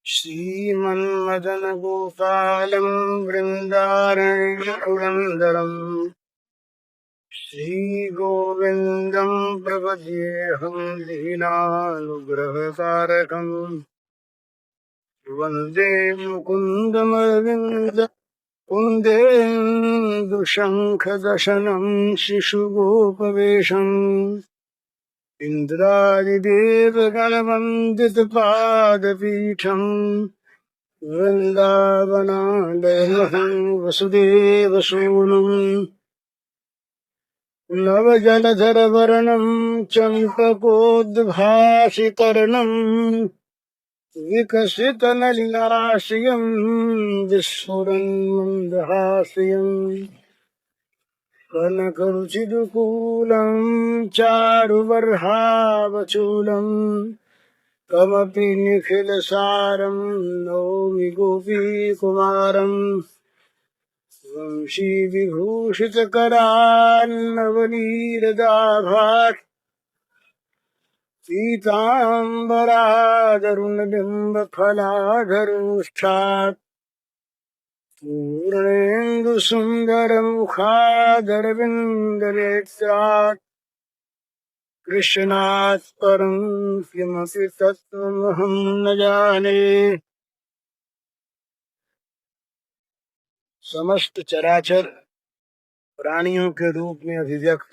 श्रीमन्मदन गोपालं वृन्दारण्यपुरन्दरम् श्रीगोविन्दं प्रपद्येऽहं दीनानुग्रहकारकम् वन्दे मुकुन्दमरविन्द कुन्देन्दुशङ्खदशनं शिशुगोपवेशम् इन्द्रादिदेवगणवन्दितपादपीठम् वृन्दावनालयं वसुदेवसूनुम् नवजलधरवर्णं चम्पकोद्भासितर्णम् विकसितनलिनाश्रियं विस्फुरन्मन्दहास्यम् कनकरुचिदुकूलं चारुबर्हावचूलम् कमपि निखिलसारं नौमि गोपीकुमारम् वंशीविभूषितकरान्नवनीरदाभात् पीताम्बरादरुणबिम्बफलाधरोष्ठात् पूर्णेन्दुसुन्दरमुखादरविन्दनेत्रात् कृष्णात् परं किमपि तत्त्वमहं न जाने। समस्त चराचर प्राणियों के रूप में अभिव्यक्त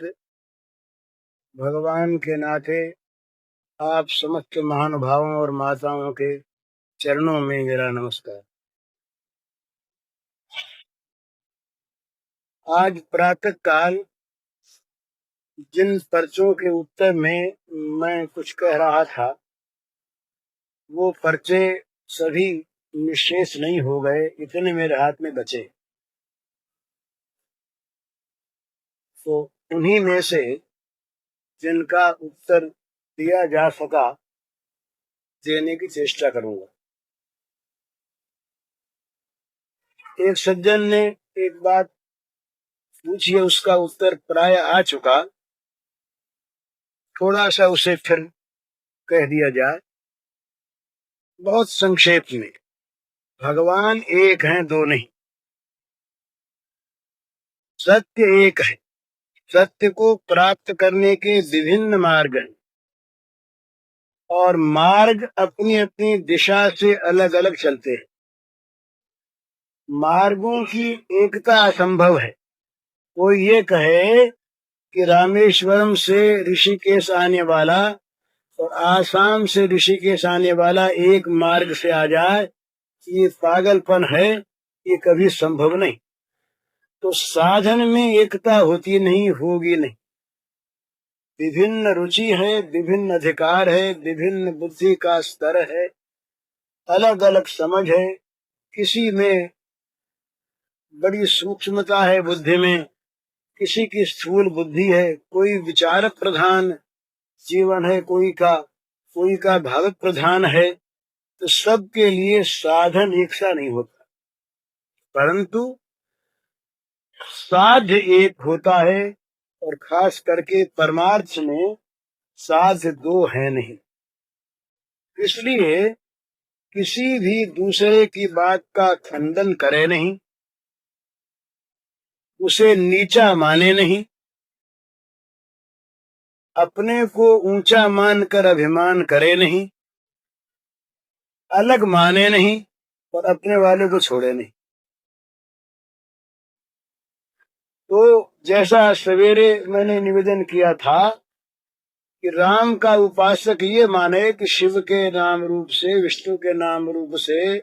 भगवान के नाते आप समस्त महानुभावों और माताओं के चरणों में मेरा नमस्कार। आज प्रातः काल जिन पर्चों के उत्तर में मैं कुछ कह रहा था वो पर्चे सभी निशेष नहीं हो गए, इतने मेरे हाथ में बचे। तो उन्हीं में से जिनका उत्तर दिया जा सका देने की चेष्टा करूंगा। एक सज्जन ने एक बात पूछी है, उसका उत्तर प्राय आ चुका, थोड़ा सा उसे फिर कह दिया जाए। बहुत संक्षेप में, भगवान एक हैं, दो नहीं। सत्य एक है। सत्य को प्राप्त करने के विभिन्न मार्ग हैं और मार्ग अपनी अपनी दिशा से अलग अलग चलते हैं। मार्गों की एकता असंभव है। कोई ये कहे कि रामेश्वरम से ऋषिकेश आने वाला और आसाम से ऋषिकेश आने वाला एक मार्ग से आ जाए, ये पागलपन है, ये कभी संभव नहीं। तो साधन में एकता होती नहीं, होगी नहीं। विभिन्न रुचि है, विभिन्न अधिकार है, विभिन्न बुद्धि का स्तर है, अलग अलग समझ है। किसी में बड़ी सूक्ष्मता है बुद्धि में, किसी की स्थूल बुद्धि है, कोई विचार प्रधान जीवन है, कोई का भाव प्रधान है। तो सबके लिए साधन एक सा नहीं होता, परंतु साध्य एक होता है। और खास करके परमार्थ में साध्य दो है नहीं। इसलिए किसी भी दूसरे की बात का खंडन करे नहीं, उसे नीचा माने नहीं, अपने को ऊंचा मानकर अभिमान करे नहीं, अलग माने नहीं और अपने वाले को छोड़े नहीं। तो जैसा सवेरे मैंने निवेदन किया था कि राम का उपासक ये माने कि शिव के नाम रूप से, विष्णु के नाम रूप से,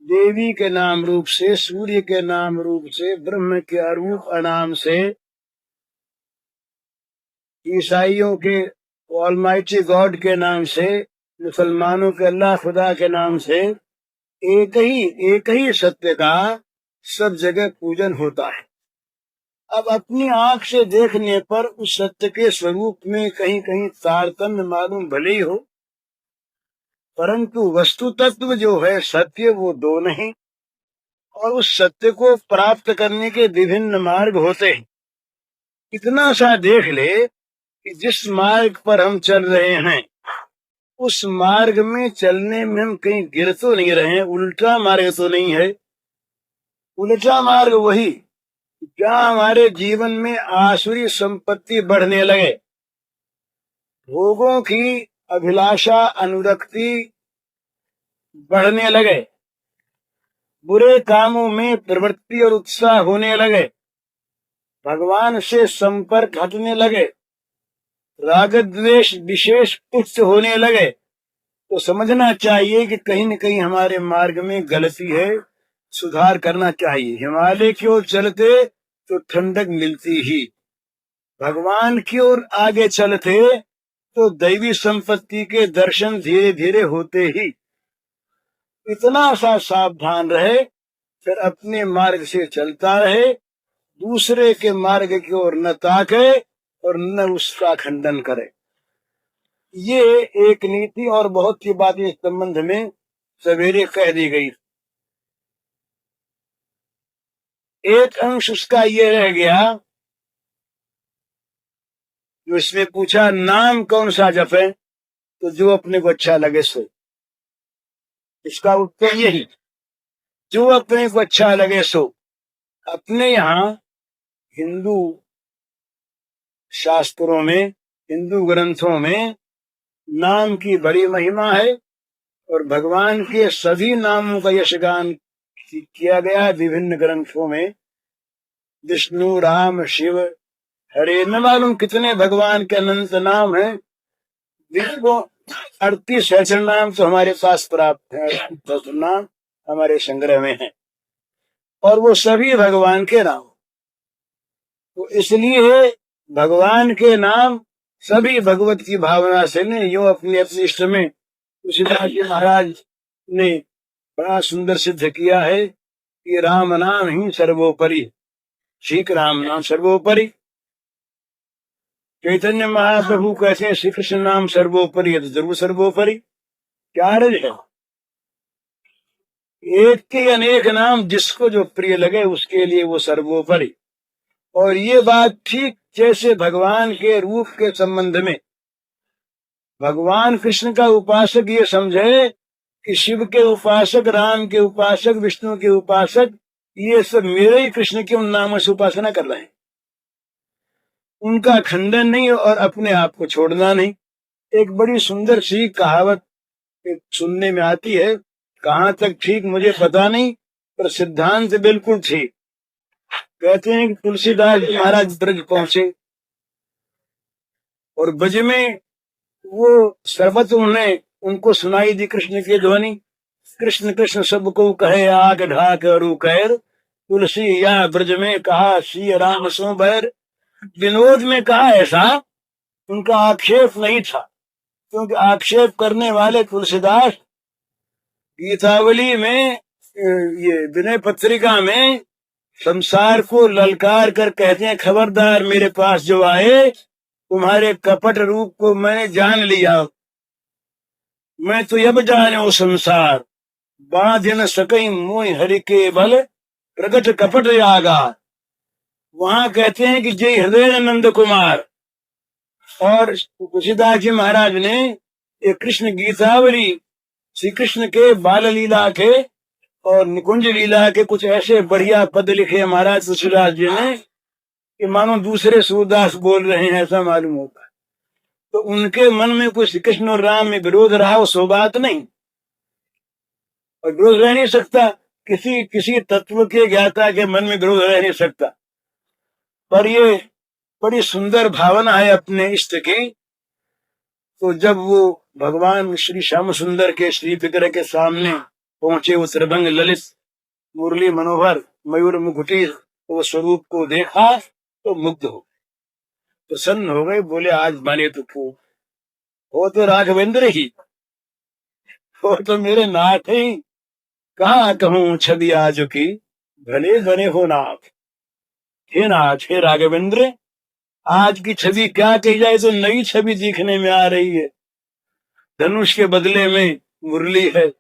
देवी के नाम रूप से, सूर्य के नाम रूप से, ब्रह्म के अरूप अनाम से, ईसाइयों के ऑलमाइटी गॉड के नाम से, मुसलमानों के अल्लाह खुदा के नाम से, एक ही सत्य का सब जगह पूजन होता है। अब अपनी आंख से देखने पर उस सत्य के स्वरूप में कहीं कहीं तारतम्य मालूम भले ही हो, परंतु वस्तु तत्व जो है सत्य वो दो नहीं, और उस सत्य को प्राप्त करने के विभिन्न मार्ग होते हैं। इतना सा देख ले कि जिस मार्ग पर हम चल रहे हैं उस मार्ग में चलने में हम कहीं गिर तो नहीं रहे हैं, उल्टा मार्ग तो नहीं है। उल्टा मार्ग वही जहाँ हमारे जीवन में आसुरी संपत्ति बढ़ने लगे, भोगों की अभिलाषा अनुरक्ति बढ़ने लगे, बुरे कामों में प्रवृत्ति और उत्साह होने लगे, भगवान से संपर्क हटने लगे, राग द्वेष विशेष पुष्ट होने लगे, तो समझना चाहिए कि कहीं न कहीं हमारे मार्ग में गलती है, सुधार करना चाहिए। हिमालय की ओर चलते तो ठंडक मिलती ही, भगवान की ओर आगे चलते तो दैवी संपत्ति के दर्शन धीरे धीरे होते ही। इतना सा सावधान रहे, फिर अपने मार्ग से चलता रहे, दूसरे के मार्ग की ओर न ताके और न उसका खंडन करे। ये एक नीति और बहुत सी बातें इस संबंध में सवेरे कह दी गई। एक अंश उसका ये रह गया जो इसमें पूछा नाम कौन सा जपे, तो जो अपने को अच्छा लगे सो। इसका उत्तर यही, जो अपने को अच्छा लगे सो। अपने यहाँ हिंदू शास्त्रों में, हिंदू ग्रंथों में नाम की बड़ी महिमा है और भगवान के सभी नामों का यशगान किया गया विभिन्न ग्रंथों में। विष्णु, राम, शिव, हरे, न मालूम कितने भगवान के अनंत नाम हैं। 38 सहस्र नाम तो हमारे पास प्राप्त है, 38 नाम हमारे संग्रह में है, और वो सभी भगवान के नाम। तो इसलिए भगवान के नाम सभी भगवत की भावना से ने यो अपने अपने इष्ट में तुलसीदास जी महाराज ने बड़ा सुंदर सिद्ध किया है कि राम नाम ही सर्वोपरि, श्री राम नाम सर्वोपरि। चैतन्य महाप्रभु कहते हैं श्री कृष्ण नाम सर्वोपरि है, तो जरूर सर्वोपरि। क्या है? एक के अनेक नाम, जिसको जो प्रिय लगे उसके लिए वो सर्वोपरि। और ये बात ठीक जैसे भगवान के रूप के संबंध में भगवान कृष्ण का उपासक ये समझे कि शिव के उपासक, राम के उपासक, विष्णु के उपासक, ये सब मेरे ही कृष्ण के उन नामों से उपासना कर रहे हैं, उनका खंडन नहीं और अपने आप को छोड़ना नहीं। एक बड़ी सुंदर सी कहावत सुनने में आती है, कहाँ तक ठीक मुझे पता नहीं, पर सिद्धांत बिल्कुल ठीक। कहते हैं कि तुलसीदास महाराज ब्रज पहुंचे और ब्रज में वो सर्वत्र उन्हें उनको सुनाई दी कृष्ण की ध्वनि। कृष्ण कृष्ण सबको कहे आग ढाक अरु कैर, तुलसी या ब्रज में कहा श्री राम सो बैर। विनोद में कहा ऐसा, उनका आक्षेप नहीं था, क्योंकि आक्षेप करने वाले तुलसीदास गीतावली में, ये विनय पत्रिका में संसार को ललकार कर कहते हैं खबरदार मेरे पास जो आए, तुम्हारे कपट रूप को मैंने जान लिया, मैं तो अब जाने वो संसार, बांध न सकई मोह हरि के बल, प्रकट कपट आगा। वहां कहते हैं कि जय हृदय नंद कुमार। और तुलसीदास जी महाराज ने ये कृष्ण गीतावली श्री कृष्ण के बाल लीला के और निकुंज लीला के कुछ ऐसे बढ़िया पद लिखे महाराज तुलसीदास जी ने कि मानो दूसरे सूरदास बोल रहे हैं ऐसा मालूम होता है। तो उनके मन में कुछ श्री कृष्ण और राम में विरोध रहा, वो सो बात नहीं, और विरोध रह नहीं सकता, किसी तत्व के ज्ञाता के मन में विरोध रह नहीं सकता। पर ये बड़ी सुंदर भावना है अपने इष्ट की। तो जब वो भगवान श्री श्याम सुंदर के श्री विग्रह के सामने पहुंचे, वो त्रिभंग ललित मुरली मनोहर मयूर मुकुटी, वो स्वरूप को देखा तो मुग्ध हो, प्रसन्न हो गए, बोले आज माने तो हो तो राघवेंद्र ही, हो तो मेरे नाथ ही, कहा कहूं छवि आज की, भले बने हो नाथ। हे नाथ, हे राघवेंद्र, आज की छवि क्या कही जाए, तो नई छवि दिखने में आ रही है। धनुष के बदले में मुरली है,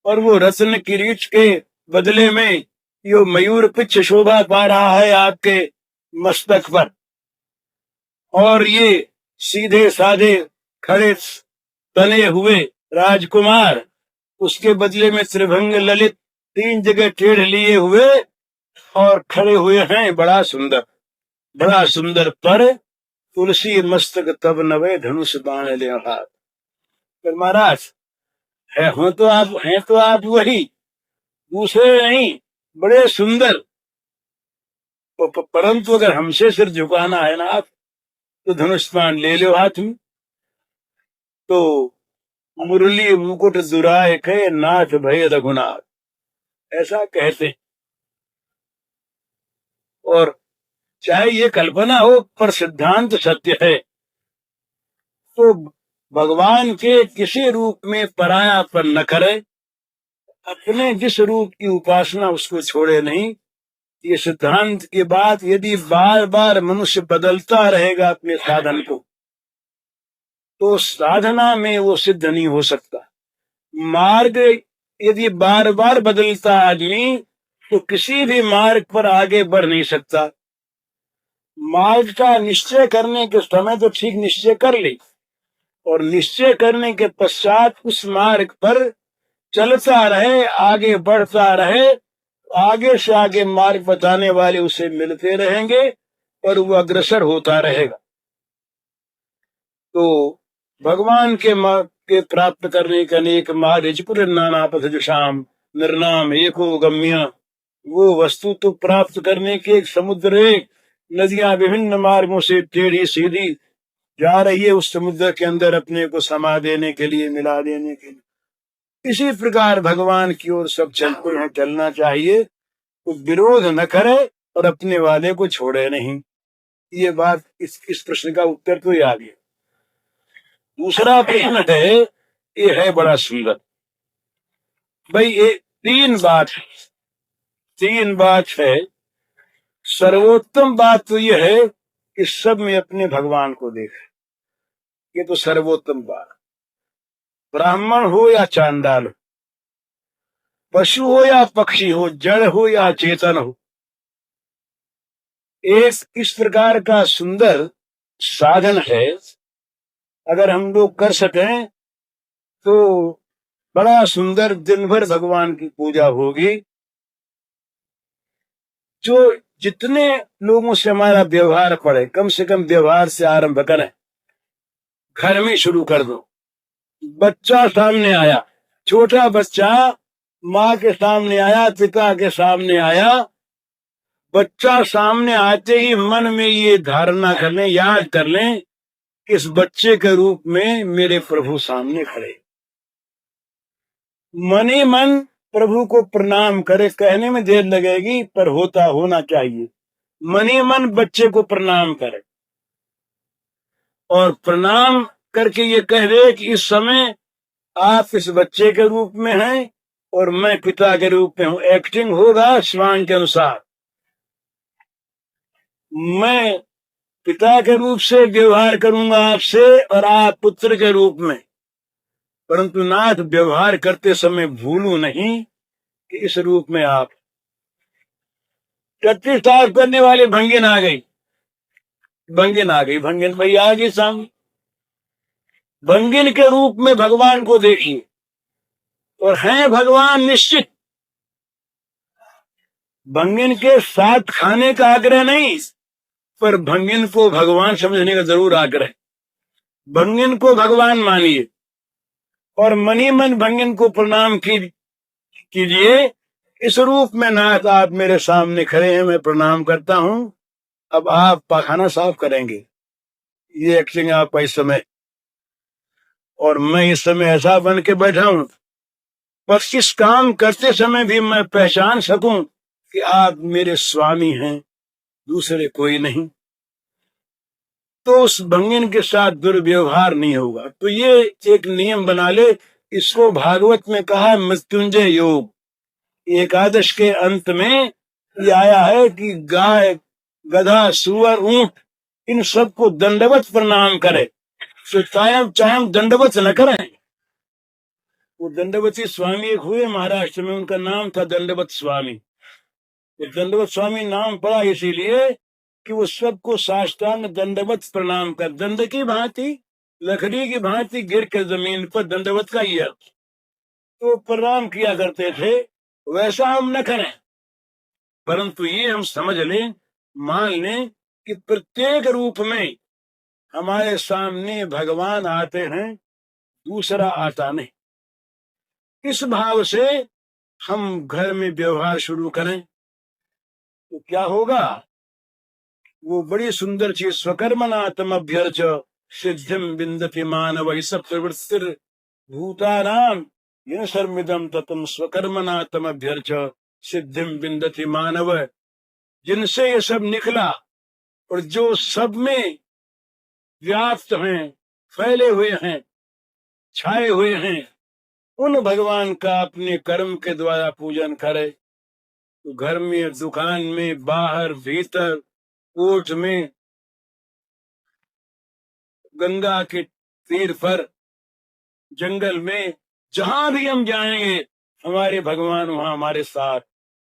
और वो रत्न किरीट के बदले में यो मयूर पिच्छ शोभा पा रहा है आपके मस्तक पर, और ये सीधे साधे खड़े तने हुए राजकुमार उसके बदले में त्रिभंग ललित 3 जगह टेढ़ लिए हुए और खड़े हुए हैं। बड़ा सुंदर, बड़ा सुंदर। पर तुलसी मस्तक तब नवे धनुष बाण ले हाथ। पर महाराज हैं तो आप वही, दूसरे नहीं, बड़े सुंदर। परंतु अगर हमसे सिर झुकाना है ना आप, तो धनुष बाण ले लो हाथ में। तो मुरली मुकुट दुराय के नाथ भय रघुनाथ, ऐसा कहते। और चाहे ये कल्पना हो, पर सिद्धांत सत्य है। तो भगवान के किसी रूप में परायापन न करे, अपने जिस रूप की उपासना उसको छोड़े नहीं। ये सिद्धांत की बात यदि बार बार मनुष्य बदलता रहेगा अपने साधन को, तो साधना में वो सिद्ध नहीं हो सकता। मार्ग यदि बार बार बदलता आदमी, तो किसी भी मार्ग पर आगे बढ़ नहीं सकता। मार्ग का निश्चय करने के समय तो ठीक निश्चय कर ले, और निश्चय करने के पश्चात उस मार्ग पर चलता रहे, आगे बढ़ता रहे। आगे से आगे मार्ग बताने वाले उसे मिलते रहेंगे और वो अग्रसर होता रहेगा। तो भगवान के मार्ग के प्राप्त करने का अनेक मार्ग, नाना पथ जुषाम निर्नाम एको गम्य। वो वस्तु तो प्राप्त करने के एक समुद्र, एक नदियां विभिन्न मार्गों से टेढ़ी सीधी जा रही है, उस समुद्र के अंदर अपने को समा देने के लिए, मिला देने के लिए। इसी प्रकार भगवान की ओर सब चलते हैं, चलना चाहिए। तो विरोध न करे और अपने वाले को छोड़े नहीं। ये बात, इस प्रश्न का उत्तर तो ये आ गया। दूसरा प्रश्न है, ये है बड़ा सुंदर भाई। ये तीन बात है। सर्वोत्तम बात तो यह है कि सब में अपने भगवान को देखे। ये तो सर्वोत्तम बात। ब्राह्मण हो या चांडाल हो, पशु हो या पक्षी हो, जड़ हो या चेतन हो, एक इस प्रकार का सुंदर साधन है। अगर हम लोग कर सकें तो बड़ा सुंदर दिन भर भगवान की पूजा होगी। जो जितने लोगों से हमारा व्यवहार पड़े, कम से कम व्यवहार से आरंभ करें। घर में शुरू कर दो। बच्चा सामने आया, छोटा बच्चा माँ के सामने आया, पिता के सामने आया। बच्चा सामने आते ही मन में ये धारणा कर लें, याद कर लें, इस बच्चे के रूप में मेरे प्रभु सामने खड़े। मन ही मन प्रभु को प्रणाम करे। कहने में देर लगेगी, पर होना चाहिए। मन ही मन बच्चे को प्रणाम करे, और प्रणाम करके ये कह दे कि इस समय आप इस बच्चे के रूप में हैं और मैं पिता के रूप में हूं। एक्टिंग होगा स्वांग के अनुसार। मैं पिता के रूप से व्यवहार करूंगा आपसे, और आप पुत्र के रूप में। परंतु नाथ, व्यवहार करते समय भूलू नहीं कि इस रूप में आप। टट्टी साफ करने वाले भंगिन आ गई, भंगिन भाई आ गई सामने। भंगिन के रूप में भगवान को देखिए, और हैं भगवान निश्चित। भंगिन के साथ खाने का आग्रह नहीं, पर भंगिन को भगवान समझने का जरूर आग्रह। भंगिन को भगवान मानिए, और मनी मन भंगिन को प्रणाम कीजिए। इस रूप में नाथ, आप मेरे सामने खड़े हैं, मैं प्रणाम करता हूं। अब आप पाखाना साफ करेंगे, ये एक्टिंग आपका इस समय, और मैं इस समय ऐसा बन के बैठा हूं, पर इस काम करते समय भी मैं पहचान सकूं कि आप मेरे स्वामी हैं, दूसरे कोई नहीं। तो उस भंगिन के साथ दुर्व्यवहार नहीं होगा। तो ये एक नियम बना ले। इसको भागवत में कहा मृत्युंजय योग। एकादश के अंत में ये आया है कि गाय, गधा, सुअर, ऊंट, इन सबको दंडवत प्रणाम करे। तो चाहे हम दंडवत न करें, वो दंडवती स्वामी एक हुए महाराष्ट्र में, उनका नाम था दंडवत स्वामी। ये दंडवत स्वामी नाम पड़ा इसीलिए कि वो सबको साष्टांग दंडवत प्रणाम कर, दंड की भांति, लकड़ी की भांति गिर के जमीन पर, दंडवत का ही अर्थ, तो प्रणाम किया करते थे। वैसा हम न करें, परंतु ये हम समझ लें, मान लें कि प्रत्येक रूप में हमारे सामने भगवान आते हैं, दूसरा आता नहीं। इस भाव से हम घर में व्यवहार शुरू करें तो क्या होगा? वो बड़ी सुंदर चीज, स्वकर्मनात्म अभ्यर्च सिद्धिम विन्दति मानव प्रवृत्तिर भूतानाम यह सर्मिदम ततम स्वकर्मनात्म अभ्यर्च सिद्धिम विन्दति मानव। जिनसे ये सब निकला और जो सब में व्याप्त हैं, फैले हुए हैं, छाए हुए हैं, उन भगवान का अपने कर्म के द्वारा पूजन करे। तो घर में, दुकान में, बाहर, भीतर, कोर्ट में, गंगा के तीर पर, जंगल में, जहां भी हम जाएंगे हमारे भगवान वहां हमारे साथ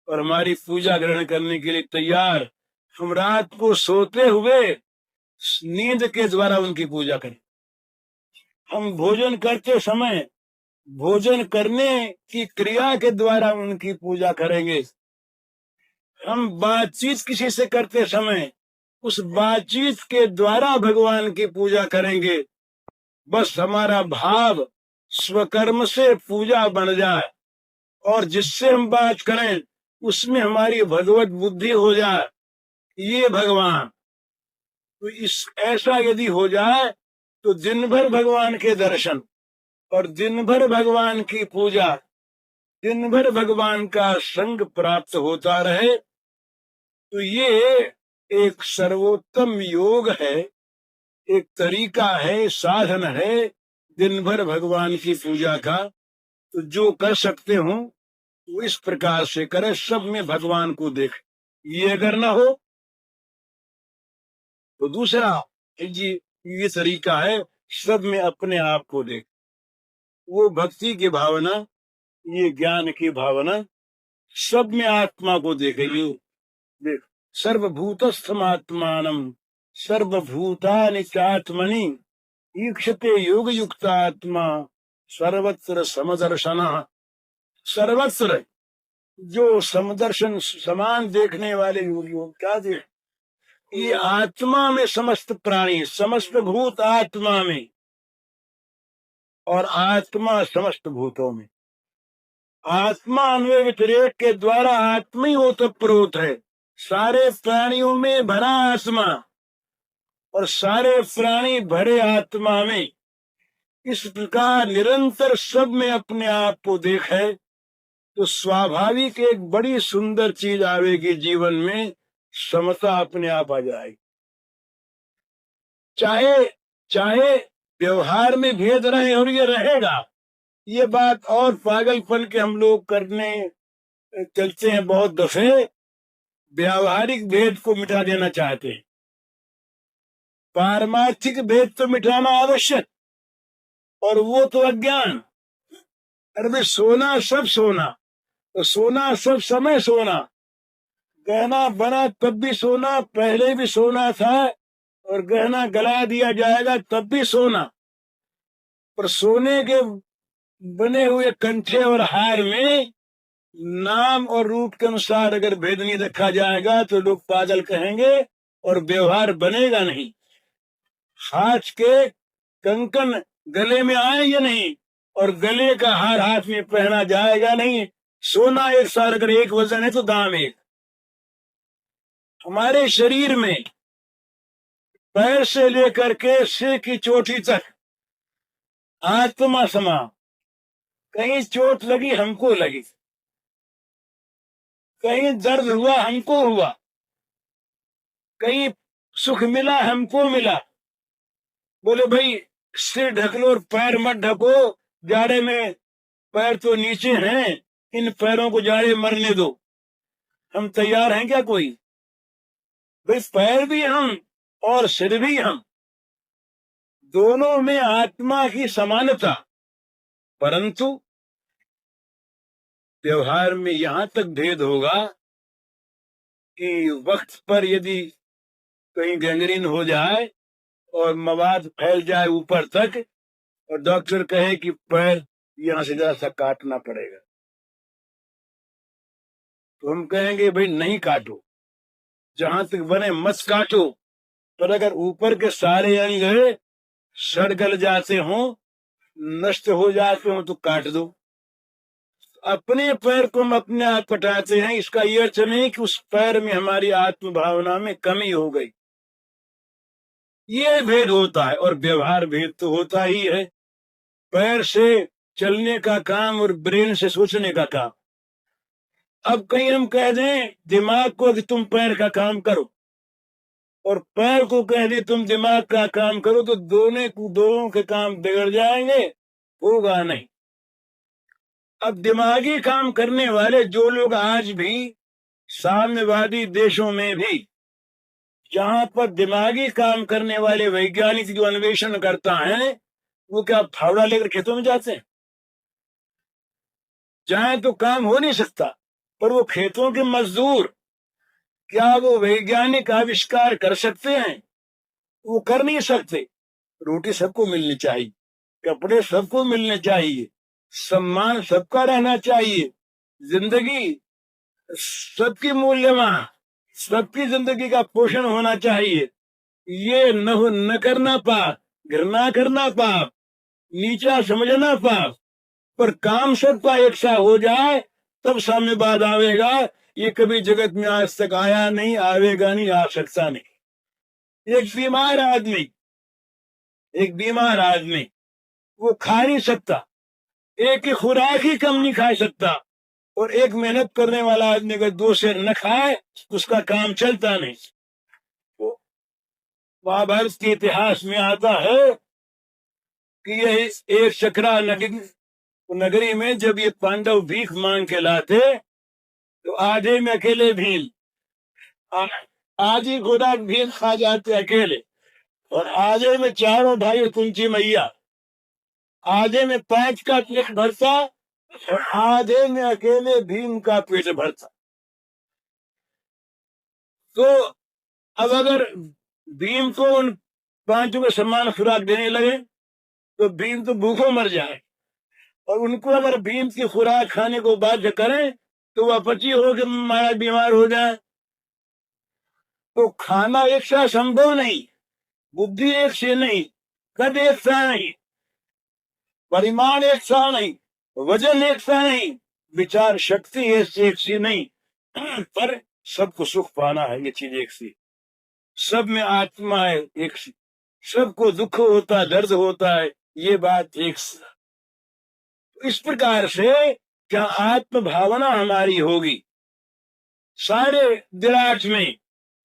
और हमारी पूजा ग्रहण करने के लिए तैयार। हम रात को सोते हुए नींद के द्वारा उनकी पूजा करें। हम भोजन करते समय भोजन करने की क्रिया के द्वारा उनकी पूजा करेंगे। हम बातचीत किसी से करते समय उस बातचीत के द्वारा भगवान की पूजा करेंगे। बस हमारा भाव स्वकर्म से पूजा बन जाए और जिससे हम बात करें उसमें हमारी भगवत बुद्धि हो जाए, ये भगवान। तो इस ऐसा यदि हो जाए तो दिन भर भगवान के दर्शन और दिन भर भगवान की पूजा, दिन भर भगवान का संग प्राप्त होता रहे। तो ये एक सर्वोत्तम योग है, एक तरीका है, साधन है दिन भर भगवान की पूजा का। तो जो कर सकते हो वो इस प्रकार से करे, सब में भगवान को देख। ये अगर ना हो तो दूसरा जी ये तरीका है, सब में अपने आप को देख। वो भक्ति की भावना, ये ज्ञान की भावना, सब में आत्मा को देखे। ये देख, सर्वभूतस्थमात्मानम सर्वभूतानि चात्मनि ईक्षते योग युक्त आत्मा सर्वत्र समदर्शनः। सर्वत्र जो समदर्शन, समान देखने वाले योगियों, क्या देख, ये आत्मा में समस्त प्राणी, समस्त भूत आत्मा में और आत्मा समस्त भूतों में। आत्मा अन्वय व्यतिरेक के द्वारा आत्मा ही ओतप्रोत है। सारे प्राणियों में भरा आत्मा और सारे प्राणी भरे आत्मा में। इस प्रकार निरंतर सब में अपने आप को देखे तो स्वाभाविक एक बड़ी सुंदर चीज आवेगी जीवन में, समता अपने आप आ जाएगी। चाहे चाहे व्यवहार में भेद रहे और ये रहेगा, ये बात और पागलपन के हम लोग करने चलते हैं बहुत दफे, व्यावहारिक भेद को मिटा देना चाहते हैं। पारमार्थिक भेद तो मिटाना आवश्यक, और वो तो अज्ञान। अरे सोना सब सोना, तो सोना सब समय सोना, गहना बना तब भी सोना, पहले भी सोना था और गहना गला दिया जाएगा तब भी सोना। पर सोने के बने हुए कंठे और हार में नाम और रूप के अनुसार अगर भेद नहीं रखा जाएगा तो लोग पागल कहेंगे और व्यवहार बनेगा नहीं। हाथ के कंकन गले में आएंगे नहीं और गले का हार हाथ में पहना जाएगा नहीं। सोना एक सार, अगर एक वजन है तो दाम एक। हमारे शरीर में पैर से लेकर के सिर की चोटी तक आत्मा समा। कहीं चोट लगी हमको लगी, कहीं दर्द हुआ हमको हुआ, कहीं सुख मिला हमको मिला। बोले भाई सिर ढक लो और पैर मत ढको, जाड़े में पैर तो नीचे हैं, इन पैरों को जाड़े मरने दो। हम तैयार हैं क्या कोई? भाई पैर भी हम और सिर भी हम, दोनों में आत्मा की समानता। परंतु व्यवहार में यहाँ तक भेद होगा कि वक्त पर यदि कहीं गैंग्रीन हो जाए और मवाद फैल जाए ऊपर तक और डॉक्टर कहे कि पैर यहाँ से जरा सा काटना पड़ेगा, तो हम कहेंगे भाई नहीं काटो, जहां तक बने मत काटो। पर अगर ऊपर के सारे अंग सड़ गल जाते हों, नष्ट हो जाते हों, तो काट दो। अपने पैर को हम अपने आप कटाते हैं, इसका ये अर्थ नहीं कि उस पैर में हमारी आत्म भावना में कमी हो गई। ये भेद होता है, और व्यवहार भेद तो होता ही है। पैर से चलने का काम और ब्रेन से सोचने का काम। अब कहीं हम कह दें दिमाग को कि तुम पैर का काम करो, और पैर को कह दे तुम दिमाग का काम करो, तो दोनों के काम बिगड़ जाएंगे, होगा नहीं। अब दिमागी काम करने वाले जो लोग आज भी साम्यवादी देशों में भी, जहां पर दिमागी काम करने वाले वैज्ञानिक जो अन्वेषण करता है, वो क्या फावड़ा लेकर खेतों में जाते हैं? जाए तो काम हो नहीं सकता, पर वो खेतों के मजदूर, क्या वो वैज्ञानिक आविष्कार कर सकते हैं? वो कर नहीं सकते। रोटी सबको मिलनी चाहिए, कपड़े सबको मिलने चाहिए, सम्मान सबका रहना चाहिए, जिंदगी सबकी मूल्यवान, सबकी जिंदगी का पोषण होना चाहिए। ये न करना पाप, घृणा करना पाप, नीचा समझना पाप, पर काम सबका एक सा हो जाए तब साम्यवाद आवेगा। ये कभी जगत में आज तक आया नहीं, आवेगा नहीं, आ सकता नहीं। एक बीमार आदमी वो खा नहीं सकता, एक की खुराक ही कम नहीं खा सकता, और एक मेहनत करने वाला आदमी अगर दो से न खाए उसका काम चलता नहीं। तो महाभारत के इतिहास में आता है कि यह एक चक्रा नगरी में जब ये पांडव भीख मांग के लाते, तो आधे में अकेले भील, आधी खुराक भील खा जाते अकेले, और आधे में चारों भाई कुंती मैया, आधे में 5 का पेट भरता और आधे में अकेले भीम का पेट भरता। तो अब अगर भीम को उन 5 को समान खुराक देने लगे तो भीम तो भूखों मर जाए, और उनको अगर भीम की खुराक खाने को बाध्य करें तो वह अपची हो के महाराज बीमार हो जाए। तो खाना एक सा संभव नहीं, बुद्धि एक से नहीं, कद एक सा नहीं, परिमाण एक सा नहीं, वजन एक सा नहीं, विचार शक्ति एक सी नहीं, पर सबको सुख पाना है, ये चीज एक सी। सब में आत्मा है एक सी, सबको दुख होता है, दर्द होता है, ये बात एक सी। इस प्रकार से क्या आत्म भावना हमारी होगी, सारे विराट में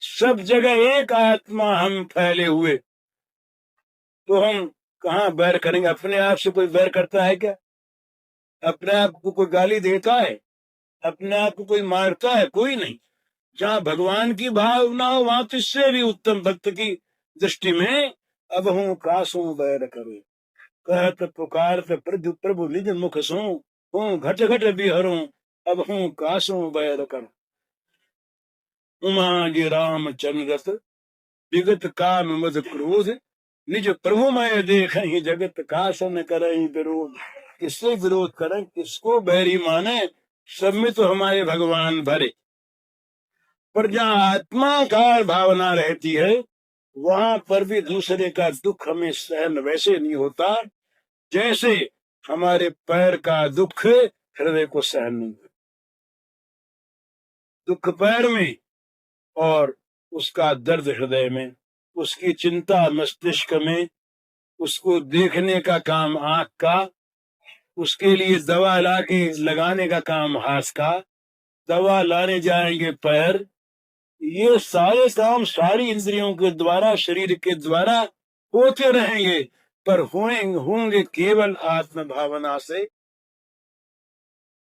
सब जगह एक आत्मा हम फैले हुए, तो हम कहाँ बैर करेंगे? अपने आप से कोई बैर करता है क्या? अपने आप को कोई गाली देता है? अपने आप को कोई मारता है? कोई नहीं। जहाँ भगवान की भावना हो वहां तो इससे भी उत्तम भक्त की दृष्टि में अब हूँ कासू बैर करूं, कहत पुकारत प्रभु निज मुख सो, हूँ घट घट बिहरूं, अब हूँ कासू बैर करूं। उमा जी राम चंद्रत विगत काम मद क्रोध, निज प्रभु मैं देख ही जगत कासन करही विरोध। किससे विरोध करें, किसको बैरी माने? सब में तो हमारे भगवान भरे, पर जहाँ आत्मा का भावना रहती है वहां पर भी दूसरे का दुख हमें सहन वैसे नहीं होता जैसे हमारे पैर का दुख हृदय को सहन नहीं होता। दुख पैर में और उसका दर्द हृदय में, उसकी चिंता मस्तिष्क में, उसको देखने का काम आंख का, उसके लिए दवा लाके लगाने का काम हाथ का, दवा लाने जाएंगे पैर। ये सारे काम सारी इंद्रियों के द्वारा, शरीर के द्वारा होते रहेंगे, पर होंगे केवल आत्म भावना से।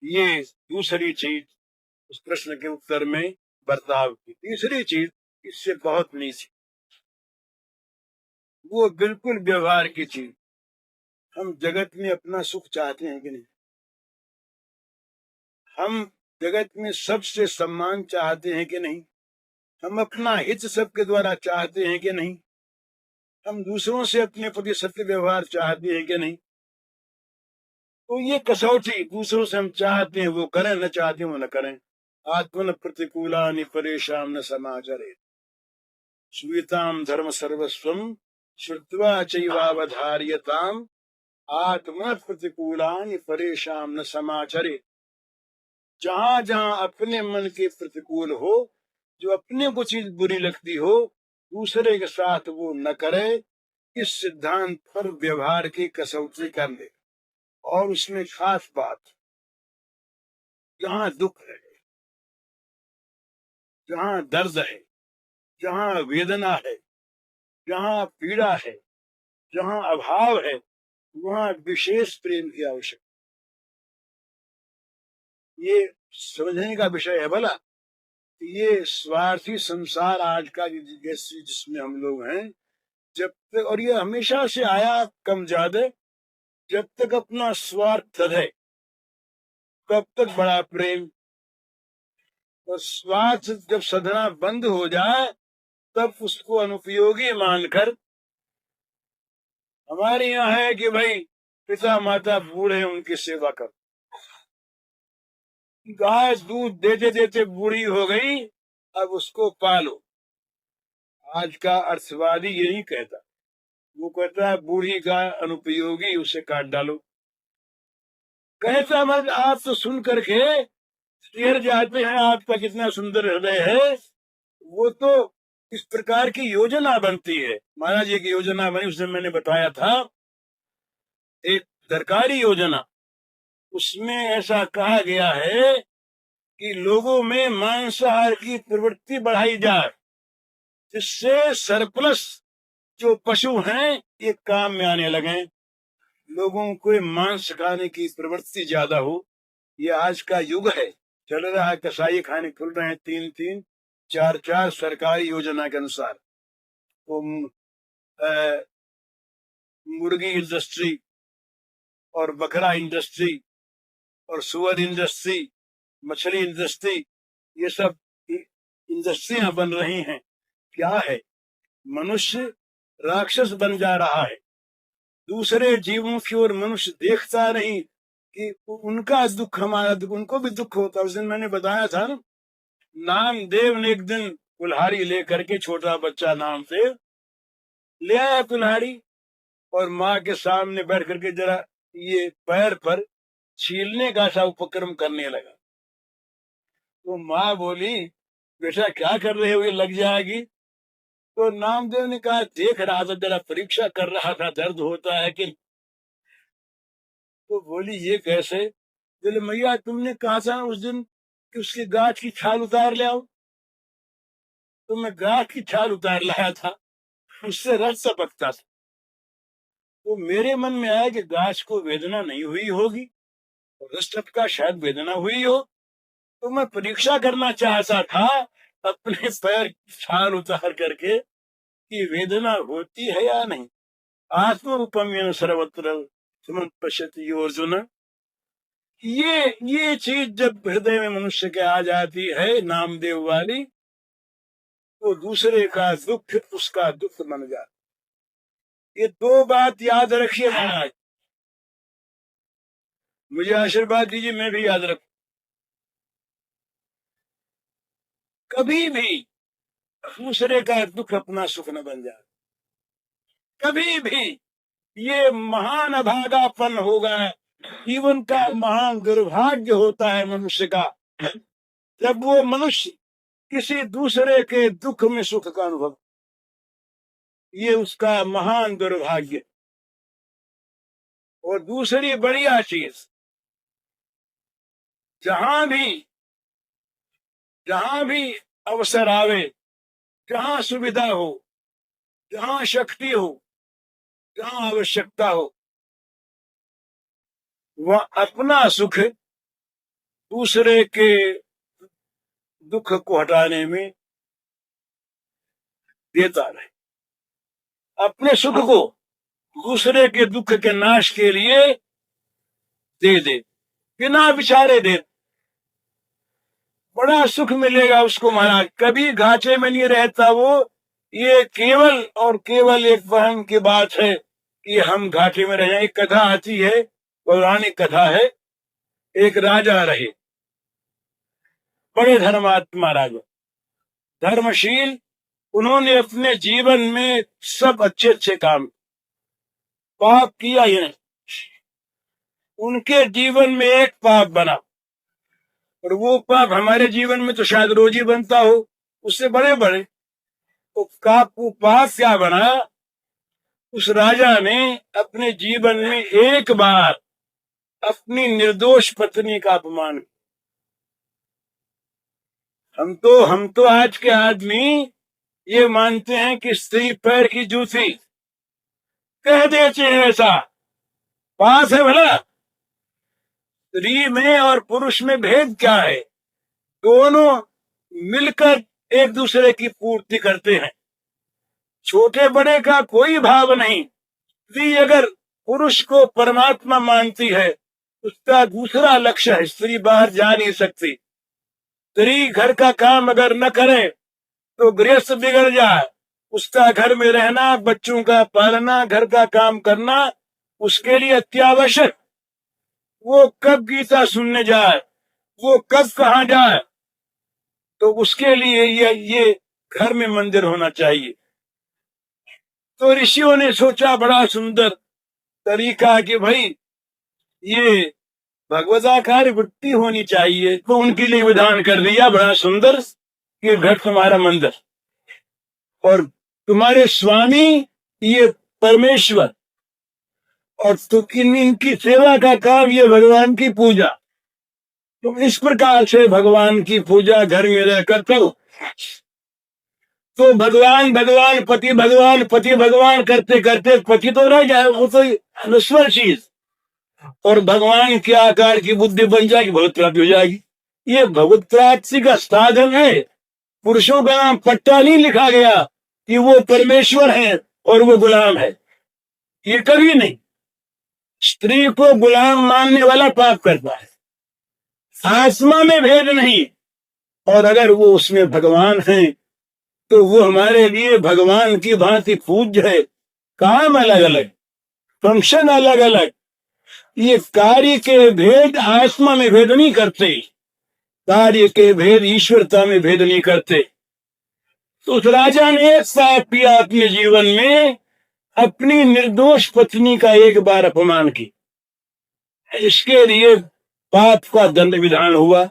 ये दूसरी चीज उस प्रश्न के उत्तर में बर्ताव की। तीसरी चीज इससे बहुत नीचे, वो बिल्कुल व्यवहार की चीज। हम जगत में अपना सुख चाहते हैं कि नहीं? हम जगत में सबसे सम्मान चाहते हैं कि नहीं? हम अपना हित सबके द्वारा चाहते हैं कि नहीं? हम दूसरों से अपने प्रति सत्य व्यवहार चाहते हैं कि नहीं? तो ये कसौटी दूसरों से हम चाहते हैं वो करें, न चाहते हैं वो न करें। आत्मन प्रतिकूलानि परेशान न समाचरे श्वेताम धर्म सर्वस्वम श्रुत्वा चैवावधार्यताम आत्मन प्रतिकूलानि परेशान न समाचरे। जहां जहां अपने मन के प्रतिकूल हो, जो अपने को चीज बुरी लगती हो, दूसरे के साथ वो न करे। इस सिद्धांत पर व्यवहार की कसौटी कर ले। और उसमें खास बात, जहां दुख है, जहां दर्द है, जहां वेदना है, जहां पीड़ा है, जहां अभाव है, वहां विशेष प्रेम की आवश्यकता। ये समझने का विषय है भला। ये स्वार्थी संसार आज का जिसमें हम लोग हैं, जब तक, और ये हमेशा से आया कम ज्यादा, जब तक अपना स्वार्थ है तब तक बड़ा प्रेम, और स्वार्थ जब सधना बंद हो जाए तब उसको अनुपयोगी मानकर, हमारे यहाँ है कि भाई पिता माता बूढ़े उनकी सेवा कर, गाय दूध देते देते बूढ़ी हो गई, अब उसको पालो। आज का अर्थवादी यही कहता, वो कहता है बूढ़ी गाय अनुपयोगी, उसे काट डालो। कहता मत आप तो सुन करके शेर जाते हैं, आपका कितना सुंदर हृदय है। वो तो इस प्रकार की योजना बनती है। महाराज एक योजना बनी, उसमें मैंने बताया था, एक सरकारी योजना, उसमें ऐसा कहा गया है कि लोगों में मांसाहार की प्रवृत्ति बढ़ाई जाए, जिससे सरप्लस जो पशु हैं ये काम में आने लगे, लोगों को मांस खाने की प्रवृत्ति ज्यादा हो। ये आज का युग है, चल रहा है, कसाई खाने खुल रहे हैं 3-3, 4-4 सरकारी योजना के अनुसार। तो मुर्गी इंडस्ट्री और बकरा इंडस्ट्री और सुअर इंडस्ट्री, मछली इंडस्ट्री, ये सब इंडस्ट्रियां बन रही हैं। क्या है, मनुष्य राक्षस बन जा रहा है। दूसरे जीवों की ओर मनुष्य देखता नहीं कि उनका दुख हमारा दुख, उनको भी दुख होता है। उस दिन मैंने बताया था ना, नामदेव ने एक दिन कुल्हाड़ी लेकर के, छोटा बच्चा नामदेव ले आया कुल्हाड़ी, और माँ के सामने बैठ करके जरा ये पैर पर छीलने का सा उपक्रम करने लगा। तो माँ बोली, बेटा क्या कर रहे हो, ये लग जाएगी। तो नामदेव ने कहा, देख रहा था, जरा परीक्षा कर रहा था, दर्द होता है कि। तो बोली, ये कैसे? बोले, मैया तुमने कहा था उस दिन कि उसकी गांठ की छाल उतार ले आओ, तो मैं गांठ की छाल उतार लाया था, उससे रस टपकता था। तो मेरे मन में आया कि गांठ को वेदना नहीं हुई होगी, और रस टपका शायद वेदना हुई हो। तो मैं परीक्षा करना चाहता था अपने पैर की छाल उतार करके कि वेदना होती है या नहीं। आत्मरूपम सर्वत्र पश्यति अर्जुन। ये चीज जब हृदय में मनुष्य के आ जाती है, नामदेव वाली, तो दूसरे का दुख उसका दुख बन जाता। ये दो बात याद रखिए महाराज, मुझे आशीर्वाद दीजिए, मैं भी याद रखूं। कभी भी दूसरे का दुख अपना सुख न बन जाए, कभी भी। ये महान अभागापन होगा, जीवन का महान दुर्भाग्य होता है मनुष्य का, जब वो मनुष्य किसी दूसरे के दुख में सुख का अनुभव, ये उसका महान दुर्भाग्य। और दूसरी बढ़िया चीज, जहां भी अवसर आवे, जहां सुविधा हो, जहां शक्ति हो, जहां आवश्यकता हो, वह अपना सुख दूसरे के दुख को हटाने में देता रहे, अपने सुख को दूसरे के दुख के नाश के लिए दे दे, बिना विचारे दे। बड़ा सुख मिलेगा उसको महाराज, कभी घाटे में नहीं रहता वो। ये केवल और केवल एक वहम की बात है कि हम घाटे में रह जाए। एक कथा आती है, पौराणिक कथा है। एक राजा रहे, बड़े धर्मात्मा राजा, धर्मशील। उन्होंने अपने जीवन में सब अच्छे अच्छे काम, पाप किया ही नहीं। उनके जीवन में एक पाप बना, और वो पाप हमारे जीवन में तो शायद रोज ही बनता हो, उससे बड़े बड़े। वो पाप क्या बना, उस राजा ने अपने जीवन में एक बार अपनी निर्दोष पत्नी का अपमान। हम तो आज के आदमी ये मानते हैं कि स्त्री पैर की जूती, कह देते हैं ऐसा। पास है भला, स्त्री में और पुरुष में भेद क्या है? दोनों मिलकर एक दूसरे की पूर्ति करते हैं, छोटे बड़े का कोई भाव नहीं। स्त्री अगर पुरुष को परमात्मा मानती है, उसका दूसरा लक्ष्य है, स्त्री बाहर जा नहीं सकती। स्त्री घर का काम अगर न करे तो गृहस्थ बिगड़ जाए, उसका घर में रहना, बच्चों का पालना, घर का काम करना उसके लिए अत्यावश्यक। वो कब गीता सुनने जाए, वो कब कहाँ जाए, तो उसके लिए ये घर में मंदिर होना चाहिए। तो ऋषियों ने सोचा बड़ा सुंदर तरीका कि भाई ये भगवदाकार वृत्ति होनी चाहिए, तो उनके लिए विधान कर दिया बड़ा सुंदर कि घर तुम्हारा मंदिर, और तुम्हारे स्वामी ये परमेश्वर, और तुम इनकी सेवा का काम ये भगवान की पूजा। तुम इस प्रकार से भगवान की पूजा घर में रहकर करो, तो भगवान भगवान पति भगवान पति भगवान करते करते पति तो रह जाए, वो तो नश्वर चीज, और भगवान के आकार की बुद्धि बन जाएगी, भगवत प्राप्ति हो जाएगी। ये भगवत प्राप्ति का साधन है। पुरुषों का नाम पट्टा नहीं लिखा गया कि वो परमेश्वर है और वो गुलाम है, ये कभी नहीं। स्त्री को गुलाम मानने वाला पाप करता है। आत्मा में भेद नहीं, और अगर वो उसमें भगवान है तो वो हमारे लिए भगवान की भांति पूज्य है। काम अलग अलग, फंक्शन अलग अलग, ये कार्य के भेद आत्मा में भेद नहीं करते, कार्य के भेद ईश्वरता में भेद नहीं करते। तो उस राजा ने एक पाप किया अपने जीवन में, अपनी निर्दोष पत्नी का एक बार अपमान की। इसके लिए पाप का दंड विधान हुआ।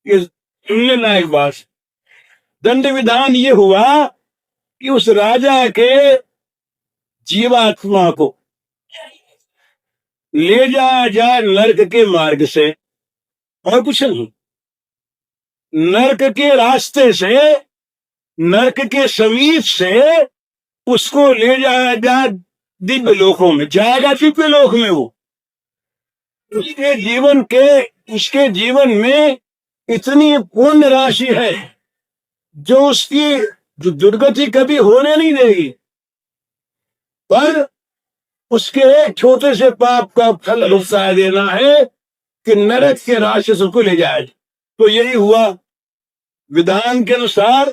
ये सुनने लायक बात, दंड विधान ये हुआ कि उस राजा के जीवात्मा को ले जाया जाए नरक के मार्ग से, और कुछ नहीं, नरक के रास्ते से, नरक के समीप से उसको ले जाया जाए दिव्य लोकों में। जाएगा दिव्य लोक में वो। उसके जीवन में इतनी पुण्य राशि है जो उसकी दुर्गति कभी होने नहीं देगी, पर उसके एक छोटे से पाप का फल भुगता देना है कि नरक के रास्ते से उसको ले जाए। तो यही हुआ। विधान के अनुसार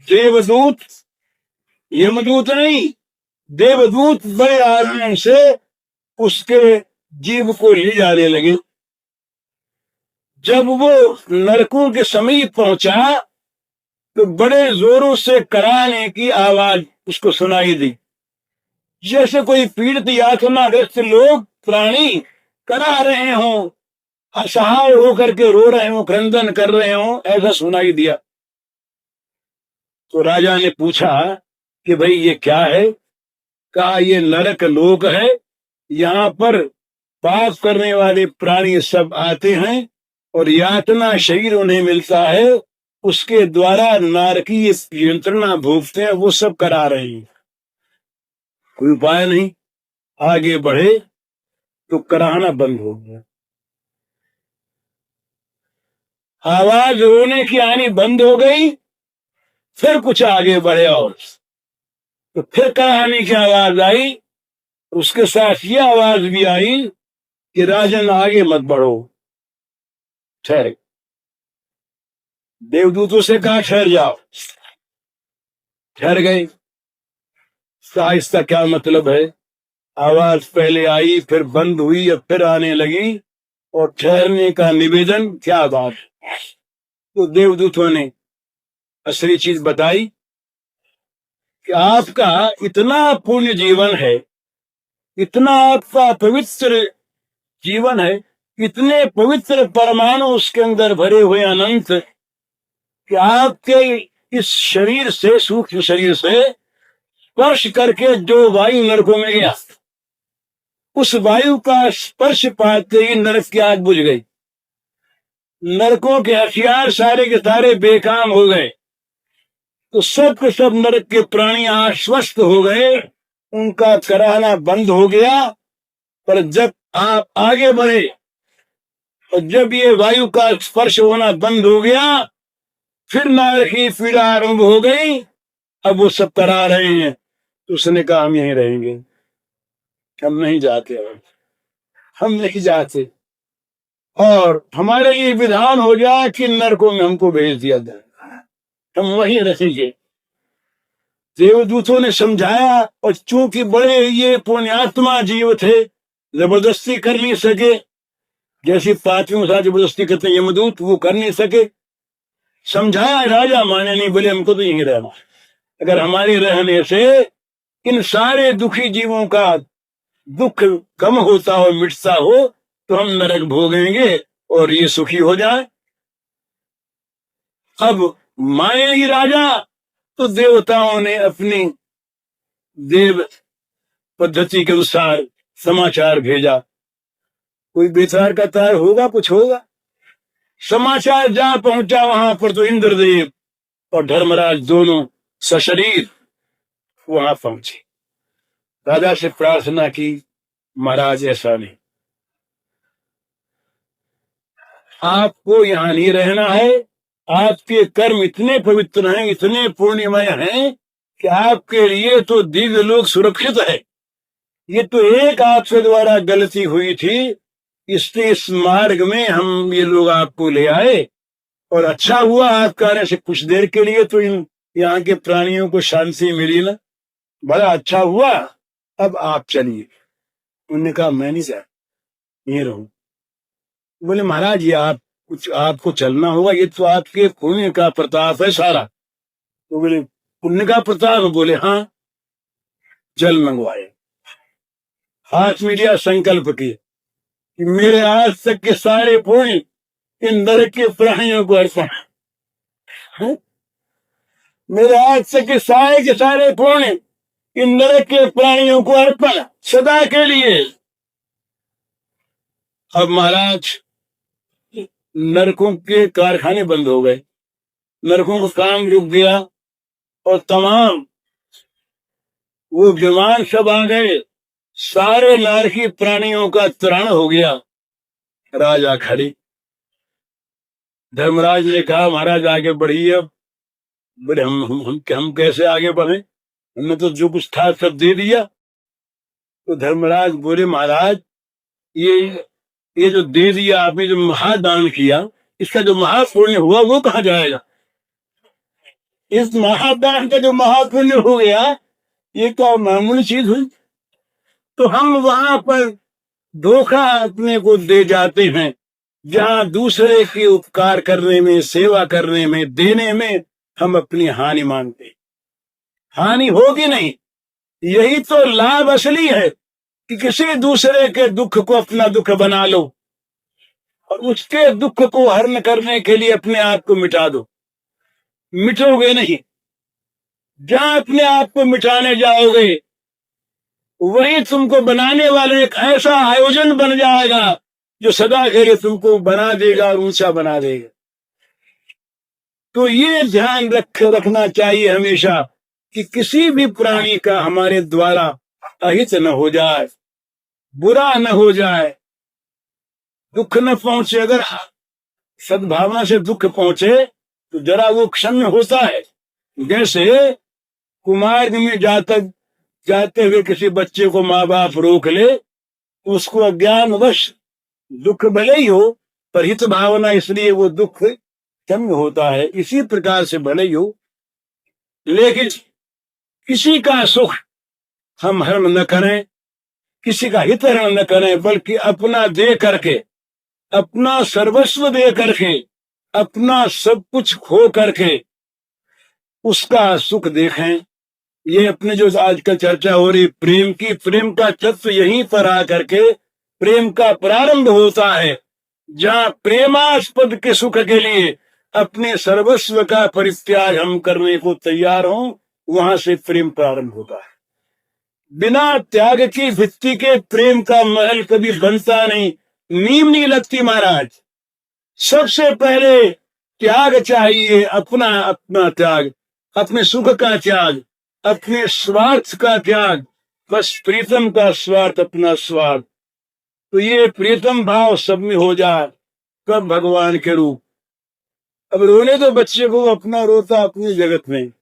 देवदूत, यमदूत नहीं, देवदूत बड़े आराम से उसके जीव को ले जाने लगे। जब वो नरकों के समीप पहुंचा तो बड़े जोरों से कराने की आवाज उसको सुनाई दी, जैसे कोई पीड़ित यातनाग्रस्त लोग, प्राणी करा रहे हों, असहाय होकर के रो रहे हों, क्रंदन कर रहे हों, ऐसा सुनाई दिया। तो राजा ने पूछा कि भाई ये क्या है? कहा ये नरक लोक है, यहाँ पर पाप करने वाले प्राणी सब आते हैं और यातना शरीर उन्हें मिलता है, उसके द्वारा नारकीय यंत्रणा भोगते हैं, वो सब करा रहे हैं। कोई उपाय नहीं, आगे बढ़े तो कराना बंद हो गया। आवाज रोने की आनी बंद हो गई। फिर कुछ आगे बढ़े और तो फिर कराने की आवाज आई। उसके साथ ये आवाज भी आई कि राजन आगे मत बढ़ो, ठहरे। देवदूतों से कहा ठहर जाओ, ठहर गए। आहिस्ता क्या मतलब है, आवाज पहले आई फिर बंद हुई अब फिर आने लगी और ठहरने का निवेदन, क्या बात। तो देवदूतों ने असली चीज बताई कि आपका इतना पुण्य जीवन है, इतना आपका पवित्र जीवन है, इतने पवित्र परमाणु उसके अंदर भरे हुए अनंत, कि आपके इस शरीर से, सूक्ष्म शरीर से स्पर्श करके जो वायु नरकों में गया, उस वायु का स्पर्श पाते ही नरक की आग बुझ गई, नरकों के हथियार सारे के सारे बेकाम हो गए। तो सब के सब नरक के प्राणी आश्वस्त हो गए, उनका कराहना बंद हो गया। पर जब आप आगे बढ़े और जब ये वायु का स्पर्श होना बंद हो गया, फिर नरक की पीड़ा आरंभ हो गई। अब वो सब करा रहे हैं। तो उसने कहा हम यहीं रहेंगे, हम नहीं जाते, हम नहीं जाते, और हमारे ये विधान हो जाए कि नरकों में हमको भेज दिया जाए, हम वहीं रहेंगे। देवदूतों ने समझाया, और चूंकि बड़े ये पुण्यात्मा जीव थे, जबरदस्ती कर नहीं सके, जैसी पापियों के साथ जबरदस्ती करते यमदूत, वो कर नहीं सके। समझाया, राजा माने नहीं, बोले हमको तो यहीं रहना, अगर हमारे रहने से इन सारे दुखी जीवों का दुख कम होता हो, मिटता हो, तो हम नरक भोगेंगे और ये सुखी हो जाए। अब माने ही राजा, तो देवताओं ने अपनी देव पद्धति के अनुसार समाचार भेजा। कोई बेचार का तार होगा, कुछ होगा। समाचार जा पहुंचा वहां पर, तो इंद्रदेव और धर्मराज दोनों सशरीर वहां पहुंचे। राजा से प्रार्थना की, महाराज ऐसा नहीं, आपको यहां नहीं रहना है, आपके कर्म इतने पवित्र हैं, इतने पुण्यमय हैं कि आपके लिए तो दिव्य लोक सुरक्षित है। ये तो एक आपके द्वारा गलती हुई थी, इसलिए इस मार्ग में हम ये लोग आपको ले आए, और अच्छा हुआ आपका आने से कुछ देर के लिए तो इन यहाँ के प्राणियों को शांति मिली ना, बड़ा अच्छा हुआ। अब आप चलिए। उन्होंने कहा मैं नहीं जा, यहीं रहूं। बोले महाराज ये आप कुछ, आपको चलना होगा, ये तो आपके पुण्य का प्रताप है सारा। तो बोले पुण्य का प्रताप? बोले हाँ। जल मंगवाए, हाथ में लिया, संकल्प किए कि मेरे आज तक के सारे पुण्य इन नरक के प्राणियों को अर्पण, मेरे आज तक के सारे पुण्य इन नरक के प्राणियों को अर्पण, सदा के लिए। अब महाराज नरकों के कारखाने बंद हो गए, नरकों का काम रुक गया, और तमाम वो विमान सब आ गए, सारे नारकी प्राणियों का त्राण हो गया। राजा खड़ी, धर्मराज ने कहा महाराज आगे बढ़िए। अब बोले हम कैसे आगे बढ़े, हमने तो जो कुछ था सब दे दिया। तो धर्मराज बोले महाराज ये जो दे दिया आपने, जो महादान किया, इसका जो महापुण्य हुआ वो कहाँ जाएगा? इस महादान का जो महापुण्य हो गया, ये क्या मामूली चीज हुई? तो हम वहां पर धोखा अपने को दे जाते हैं, जहां दूसरे के उपकार करने में, सेवा करने में, देने में हम अपनी हानि मानते। हानि होगी नहीं, यही तो लाभ असली है कि किसी दूसरे के दुख को अपना दुख बना लो, और उसके दुख को हरण करने के लिए अपने आप को मिटा दो। मिटोगे नहीं, जहां अपने आप को मिटाने जाओगे, वही तुमको बनाने वाले एक ऐसा आयोजन बन जाएगा जो सदा के लिए तुमको बना देगा और ऊंचा बना देगा। तो ये ध्यान रखना चाहिए हमेशा कि किसी भी प्राणी का हमारे द्वारा अहित न हो जाए, बुरा न हो जाए, दुख न पहुंचे। अगर सद्भावना से दुख पहुंचे तो जरा वो क्षण होता है। जैसे कुमार्ग में जाते हुए किसी बच्चे को माँ बाप रोक ले, उसको अज्ञानवश दुख भले ही हो, पर हित भावना इसलिए वो दुख क्षम्य होता है। इसी प्रकार से भले ही हो, लेकिन किसी का सुख हम हरण न करें, किसी का हित हरण न करें, बल्कि अपना दे करके, अपना सर्वस्व दे करके, अपना सब कुछ खो करके उसका सुख देखें। ये अपने जो आजकल चर्चा हो रही प्रेम की, प्रेम का तत्व यहीं पर आकर के प्रेम का प्रारंभ होता है। जहां प्रेमास्पद के सुख के लिए अपने सर्वस्व का परित्याग हम करने को तैयार हों, वहां से प्रेम प्रारंभ होता है। बिना त्याग की भित्ति के प्रेम का महल कभी बनता नहीं, नींव नहीं लगती महाराज। सबसे पहले त्याग चाहिए, अपना अपना त्याग, अपने सुख का त्याग, अपने स्वार्थ का त्याग, बस प्रीतम का स्वार्थ, अपना स्वार्थ। तो ये प्रीतम भाव सब में हो जाए, कब भगवान के रूप। अब रोने तो बच्चे को, अपना रोता अपनी जगत में।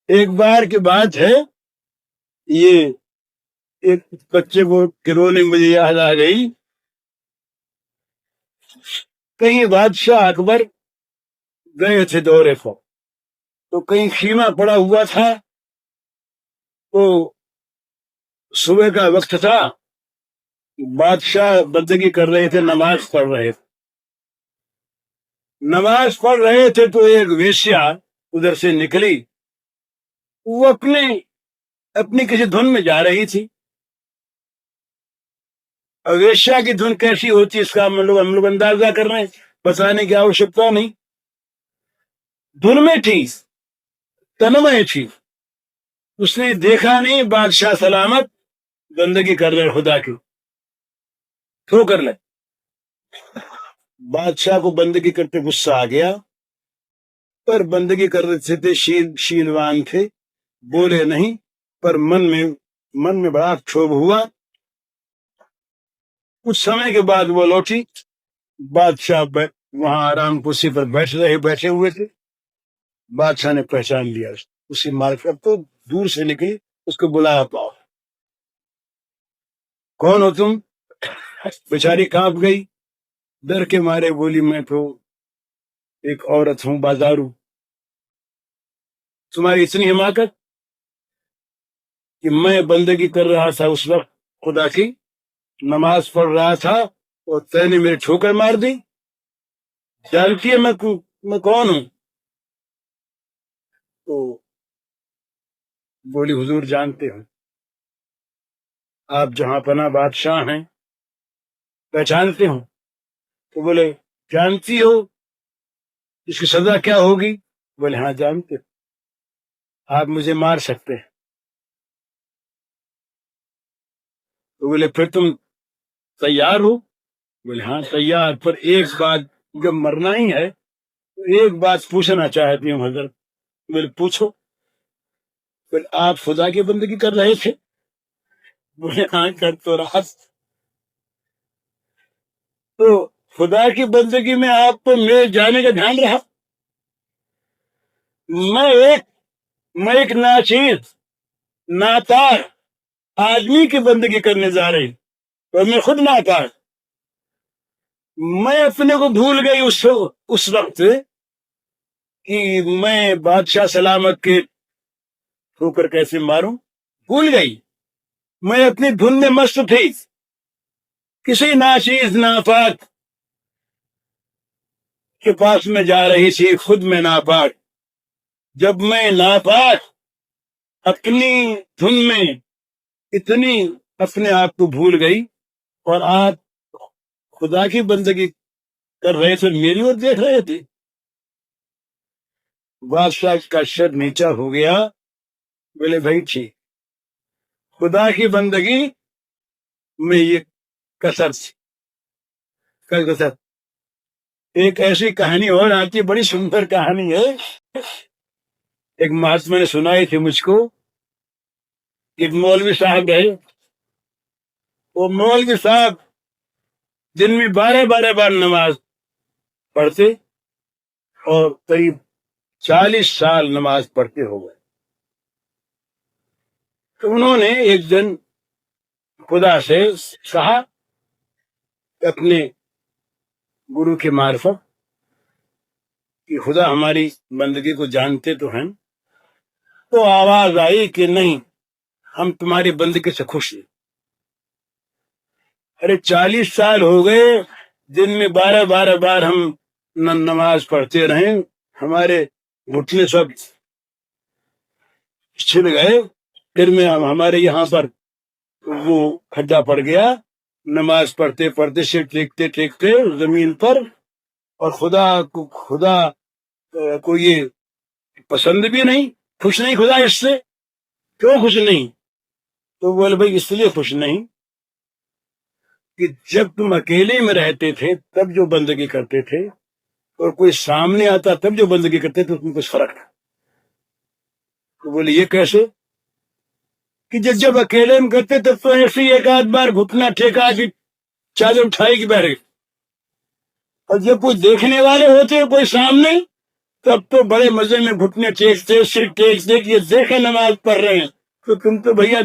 एक बार की बात है, ये एक बच्चे को रोने मुझे याद आ गई। कहीं बादशाह अकबर गए थे दौरे को, तो कहीं खीमा पड़ा हुआ था। तो सुबह का वक्त था, बादशाह बंदगी कर रहे थे, नमाज पढ़ रहे थे। नमाज पढ़ रहे थे तो एक वेश्या उधर से निकली। वो अपनी किसी धुन में जा रही थी। वेश्या की धुन कैसी होती, इसका हम लोग अंदाजा कर रहे हैं, बताने की आवश्यकता नहीं। धुन में थी, तन्मय थी। उसने देखा नहीं बादशाह सलामत बंदगी कर रहे खुदा की, ठोकर ले। बादशाह को बंदगी करते गुस्सा आ गया, पर बंदगी कर रहे थे, शीलवान थे, बोले नहीं, पर मन में बड़ा क्षोभ हुआ। कुछ समय के बाद वो लौटी। बादशाह वहां आराम कुर्सी पर बैठे हुए थे। बादशाह ने पहचान लिया उसी मार्ग। अब तो दूर से निकली, उसको बुलाया, पाओ कौन हो तुम। बेचारी कांप गई, डर के मारे बोली, मैं तो एक औरत हूं, बाजारू। तुम्हारी इतनी हिमाकत कि मैं बंदगी कर रहा था उस वक्त खुदा की, नमाज पढ़ रहा था और तैने मेरे ठोकर मार दी। जानती है मैं कौन हूं। तो बोली, हुजूर जानते हो, आप जहां पना बादशाह हैं, पहचानते हो। तो बोले, जानती हो इसकी सजा क्या होगी। बोले, हाँ जानते हो, आप मुझे मार सकते हैं। तो बोले, फिर तुम तैयार हो। बोले, हाँ तैयार, पर एक बात, जब मरना ही है तो एक बात पूछना चाहती हूँ हजरत। बोले, पूछो। बोले, आप खुदा की बंदगी कर रहे थे। बोले, हाँ कर तो रहा। तो खुदा की बंदगी में आप पर मेरे जाने का ध्यान रहा। मैं एक नाचीज, नातार आदमी की बंदगी करने जा रही, और मैं खुद नातार। मैं अपने को भूल गई उस वक्त कि मैं बादशाह सलामत के ठोकर कैसे मारूं, भूल गई। मैं अपनी धुन में मस्त थी, किसी नाचीज नापाक के पास में जा रही थी, खुद में नापाक। जब मैं नापाक अपनी धुन में इतनी अपने आप को भूल गई, और आप खुदा की बंदगी कर रहे थे, मेरी ओर देख रहे थे। बादशाह का सर नीचा हो गया। बोले, भाई ठीक, खुदा की बंदगी में ये कसर थी, कसर। एक ऐसी कहानी और आती, बड़ी सुंदर कहानी है। एक महात्मा ने सुनाई थी मुझको। एक मौलवी साहब रहे। वो मौलवी साहब दिन में 12 बार नमाज पढ़ते, और करीब 40 साल नमाज पढ़ते हो गए। तो उन्होंने एक दिन खुदा से कहा अपने गुरु के मार्फत कि खुदा हमारी बंदगी को जानते तो हैं, तो आवाज आई कि नहीं, हम तुम्हारी बंदगी से खुश हैं। अरे 40 साल हो गए, दिन में 12 बार हम नमाज पढ़ते रहे, हमारे घुटने सब छिल गए, फिर में हमारे यहाँ पर वो खड्डा पड़ गया, नमाज पढ़ते पढ़ते सिर टेकते टेकते जमीन पर, और खुदा को ये पसंद भी नहीं, खुश नहीं खुदा इससे। क्यों खुश नहीं? तो बोले भाई इसलिए खुश नहीं कि जब तुम अकेले में रहते थे तब जो बंदगी करते थे, और कोई सामने आता तब जो बंदगी करते थे, उसमें कुछ फर्क था। तो बोले ये कैसे? कि जब अकेले में करते तब तो ऐसे ही एक आध बार घुटना टेका कि चादर उठाई की बैठ गई, और जब कोई देखने वाले होते कोई सामने, तब तो बड़े मजे में घुटने टेकते सिर टेकते कि ये देखे नमाज पढ़ रहे हैं। तो तुम तो भैया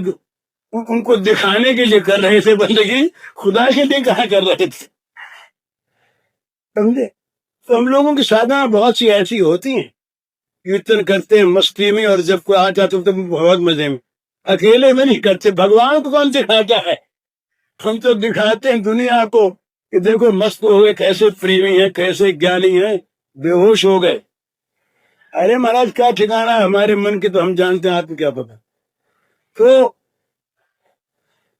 उनको दिखाने के लिए कर रहे थे बंदगी, खुदा के लिए कहा कर रहे थे, समझे? तो हम लोगों की साधना बहुत सी ऐसी होती हैं, कीर्तन करते हैं मस्ती में, और जब कोई आ जाता तो बहुत मजे में, अकेले में नहीं करते। भगवान को कौन दिखाता है? हम तो दिखाते हैं दुनिया को कि देखो मस्त हो गए, कैसे प्रेमी है, कैसे ज्ञानी है, बेहोश हो गए। अरे महाराज क्या ठिकाना है हमारे मन के, तो हम जानते हैं, आपको क्या पता। तो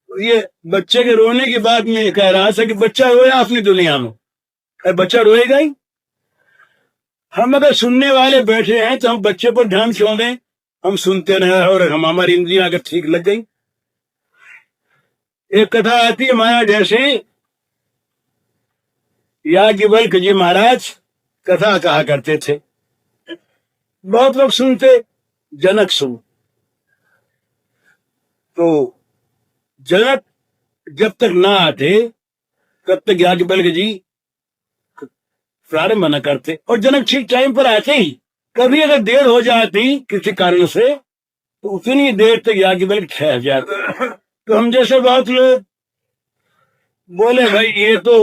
ये बच्चे के रोने की बात में कह रहा था कि बच्चा रोया अपनी दुनिया में, अरे बच्चा रोएगा ही। हम अगर सुनने वाले बैठे हैं तो हम बच्चे पर ध्यान क्यों दें? हम सुनते रहे और हम हमारी इंद्रियां अगर ठीक लग गई। एक कथा आती है माया जैसे, याज्ञवल्क्य जी महाराज कथा कहा करते थे, बहुत लोग सुनते, जनक सुन। तो जनक जब तक ना आते तब तक याज्ञवल्क्य जी प्रारंभ न करते, और जनक ठीक टाइम पर आते ही। कभी अगर देर हो जाती किसी कारण से तो उतनी देर तक याज्ञवल्क्य ठहर जाते। तो हम जैसे बहुत लोग बोले भाई ये तो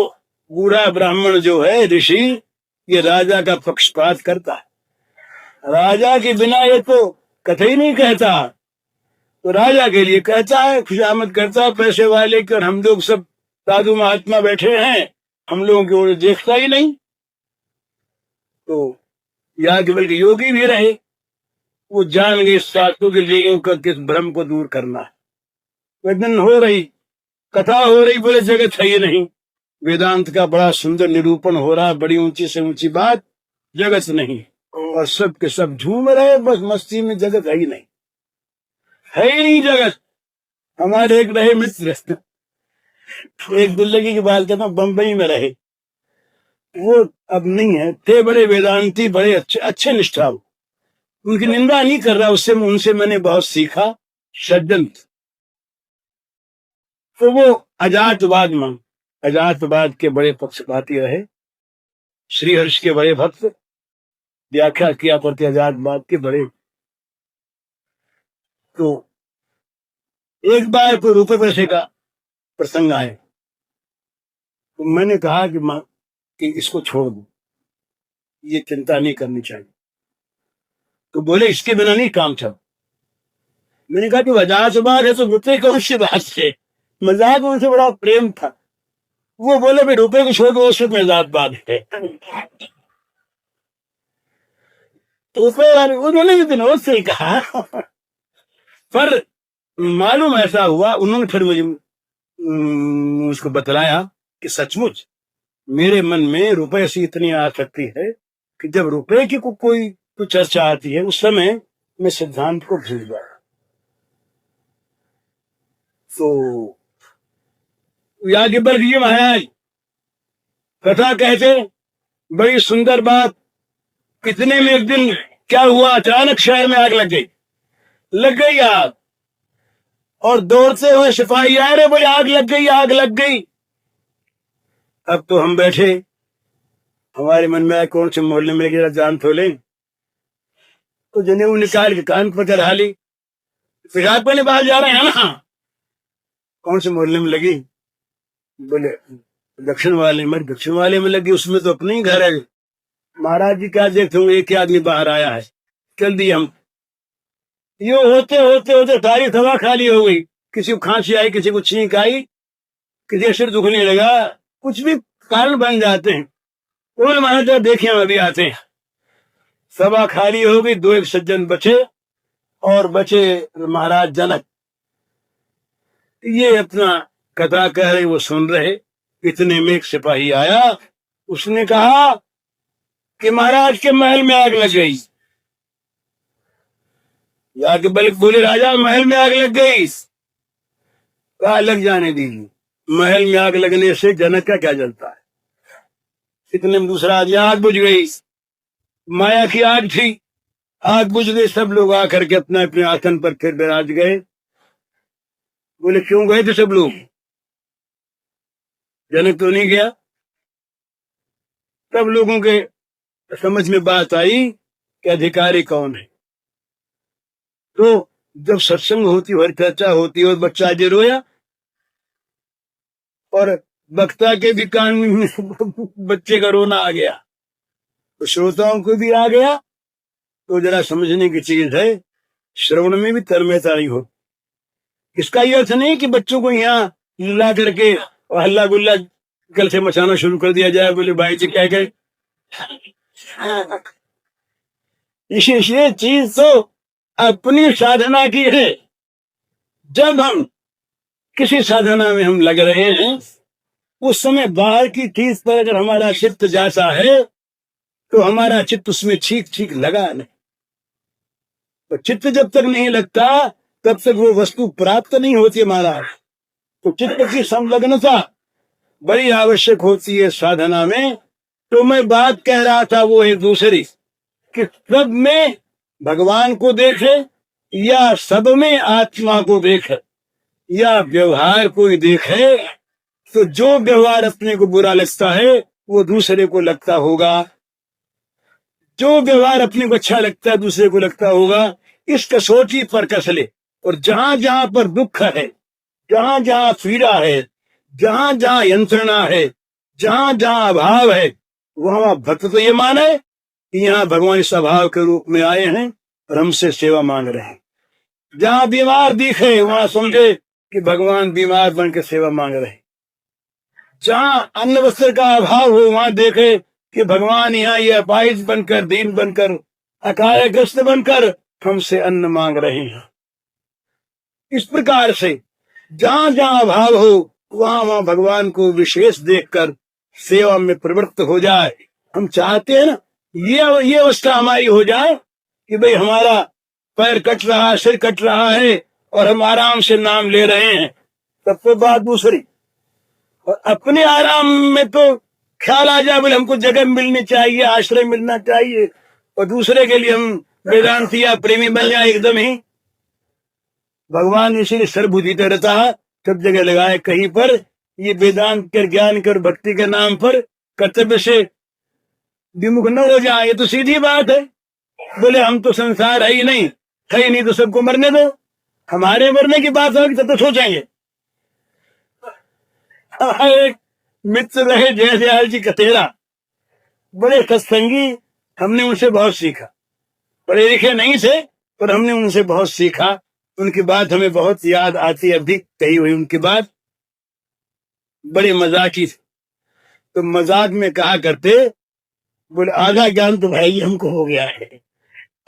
बूढ़ा ब्राह्मण जो है ऋषि, ये राजा का पक्षपात करता है, राजा के बिना ये तो कथा ही नहीं कहता, तो राजा के लिए कहता है, खुशामद करता है पैसे वाले की, और हम लोग सब साधु महात्मा बैठे हैं, हम लोगों की ओर देखता ही नहीं। तो याज्ञवल्क्य योगी भी रहे, वो जान गए इस बात को कि लेकिन किस भ्रम को दूर करना है। एक दिन हो रही कथा, हो रही, बोले जगत है ही नहीं, वेदांत का बड़ा सुंदर निरूपण हो रहा, बड़ी ऊंची से ऊंची बात, जगत नहीं, और सब के सब झूम रहे बस मस्ती में, जगत है ही नहीं, है ही नहीं जगत। हमारे एक रहे मित्र, एक दुल्लगी की बात कहता, बंबई में रहे, वो अब नहीं है, थे बड़े वेदांती, बड़े अच्छे निष्ठा, उनकी निंदा नहीं कर रहा, उससे उनसे मैंने बहुत सीखा, सज्जन। तो वो अजातवाद के बड़े पक्षपाती रहे, श्रीहर्ष के बड़े भक्त, व्याख्या किया करते अजातवाद के बड़े। तो एक बार कोई रुपए पैसे का प्रसंग आए, तो मैंने कहा कि इसको छोड़ दो, ये चिंता नहीं करनी चाहिए। तो बोले इसके बिना नहीं काम चल। मैंने कहा कि अजातवाद है तो रुपए कौन सी बात है, मजाक में उनसे बड़ा प्रेम था। वो बोले भाई रुपए को छोड़ दो, उसमें अजातवाद है। तो रुपए वाले उन्होंने भी विनोद से कहा, पर मालूम ऐसा हुआ, उन्होंने फिर मुझे उसको बतलाया कि सचमुच मेरे मन में रुपए से इतनी आसक्ति है कि जब रुपए की कोई चर्चा आती है उस समय मैं सिद्धांत को भूल गया। तो याज्ञवल्क्य जी महाराज कथा कहते, बड़ी सुंदर बात, कितने में एक दिन क्या हुआ, अचानक शहर में आग लग गई आग, और दौड़ते हुए सिपाही आए, रे भाई आग लग गई। अब तो हम बैठे, हमारे मन में आया कौन से मोहल्ले में लगे जान तो लें, तो जनेऊ निकाल के कान पर चढ़ा ली, पेशाब बाहर जा रहे हैं ना, कौन से मोहल्ले में लगी? बोले दक्षिण वाले में लगी, उसमें तो अपने ही घर है। महाराज जी क्या देखते होंगे, एक आदमी बाहर आया है, चल दिए हम। यो होते होते होते सारी सभा खाली हो गई। किसी को खांसी आई, किसी को छींक आई, किसी सिर दुखने लगा, कुछ भी कारण बन जाते हैं। बोले महाराज देखिए हम अभी आते हैं। सभा खाली हो गई, दो एक सज्जन बचे और बचे महाराज जनक। ये अपना कथा कह रहे, वो सुन रहे। इतने में एक सिपाही आया, उसने कहा कि महाराज के महल में आग लग गई। जाके बल्कि बोले राजा महल में आग लग गई। कहा लग जाने दीजिए, महल में आग लगने से जनक का क्या जलता है। इतने में दूसरा आदमी, आग बुझ गई, माया की आग थी, आग बुझ गई। सब लोग आकर के अपने अपने आसन पर फिर विराज गए। बोले क्यों गए थे सब लोग, जनक तो नहीं गया। सब लोगों के समझ में बात आई कि अधिकारी कौन है। तो जब सत्संग होती, हर चर्चा होती और बच्चा जी रोया और वक्ता के भी कान में बच्चे का रोना आ गया, तो श्रोताओं को भी आ गया। तो जरा समझने की चीज है, श्रवण में भी तन्मयता नहीं हो। इसका ये अर्थ नहीं कि बच्चों को यहाँ ला करके और हल्ला गुल्ला कल से मचाना शुरू कर दिया जाए। बोले भाई जी क्या कहे, ये चीज तो अपनी साधना की है। जब हम किसी साधना में हम लग रहे हैं, उस समय बाहर की चीज पर अगर हमारा चित्त जाता है तो हमारा चित्त उसमें ठीक ठीक लगा नहीं। तो चित्त जब तक नहीं लगता तब तक वो वस्तु प्राप्त नहीं होती महाराज। तो चित्त की संलग्नता बड़ी आवश्यक होती है साधना में। तो मैं बात कह रहा था वो है दूसरी, कि सब में भगवान को देखे या सब में आत्मा को देखे या व्यवहार को ही देखे। तो जो व्यवहार अपने को बुरा लगता है वो दूसरे को लगता होगा, जो व्यवहार अपने को अच्छा लगता है दूसरे को लगता होगा। इस कसौटी पर कस ले, और जहां जहां पर दुख है, जहां जहां पीड़ा है, जहां जहां यंत्रणा है, जहां जहां अभाव है, वहां भक्त तो ये माने कि यहाँ भगवान इस अभाव के रूप में आए हैं और हमसे सेवा मांग रहे हैं। जहां बीमार दिखे वहां समझे कि भगवान बीमार बन के सेवा मांग रहे हैं। जहां अन्न वस्त्र का अभाव हो वहां देखे कि भगवान यहाँ ये अपाहिज बनकर, दीन बनकर, अकालग्रस्त बनकर हमसे अन्न मांग रहे हैं। इस प्रकार से जहां जहां अभाव हो वहां वहां भगवान को विशेष देखकर सेवा में प्रवृत्त हो जाए। हम चाहते हैं ना ये अवस्था हमारी हो जाए कि भाई हमारा पैर कट रहा, सिर कट रहा है और हम आराम से नाम ले रहे हैं, तब तो बात दूसरी। और अपने आराम में तो ख्याल आ जाए बोले हमको जगह मिलनी चाहिए, आश्रय मिलना चाहिए, और दूसरे के लिए हम वेदांती या प्रेमी बन जाए एकदम ही। भगवान इसीलिए सर्वभूत रहता है, सब जगह लगाए कहीं पर। ये वेदांत कर, ज्ञान कर, भक्ति के नाम पर कर्तव्य से विमुख न हो जाए, ये तो सीधी बात है। बोले हम तो संसार है ही नहीं तो सबको मरने दो। हमारे मरने की बात होगी तब तो सोचेंगे। एक मित्र रहे जयदयाल जी कतेरा, बड़े सत्संगी, हमने उनसे बहुत सीखा। पढ़े लिखे नहीं थे पर हमने उनसे बहुत सीखा। उनकी बात हमें बहुत याद आती है, अभी कही हुई उनकी बात बड़ी मजाकी थी। तो मजाक में कहा करते, बोले आधा ज्ञान तो भाई हमको हो गया है,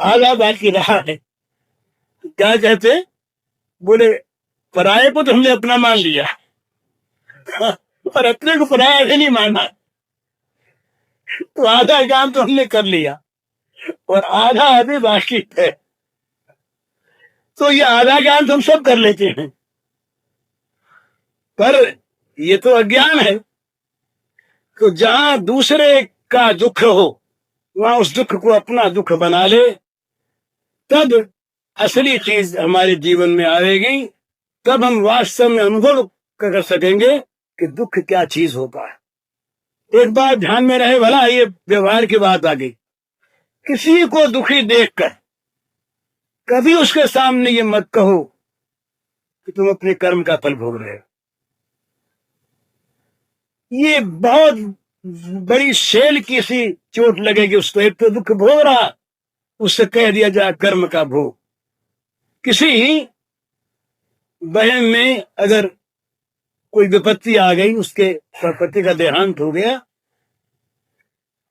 आधा बाकी रहा है। तो क्या कहते, बोले पराये को तो हमने अपना मान लिया और अपने को पराया से नहीं माना। तो आधा ज्ञान तो हमने कर लिया और आधा अभी बाकी है। तो ये आधा ज्ञान तो हम सब कर लेते हैं, पर ये तो अज्ञान है। तो जहां दूसरे का दुख हो वहां उस दुख को अपना दुख बना ले, तब असली चीज हमारे जीवन में आएगी। तब हम वास्तव में अनुभव कर सकेंगे कि दुख क्या चीज होता है। एक बात ध्यान में रहे, भला ये व्यवहार की बात आ गई, किसी को दुखी देखकर कभी उसके सामने ये मत कहो कि तुम अपने कर्म का फल भोग रहे हो। ये बहुत बड़ी शेल की सी चोट लगेगी उसको। एक तो दुख भोग रहा, उससे कह दिया जाए कर्म का भोग। किसी बहन में अगर कोई विपत्ति आ गई, उसके पति का देहांत हो गया,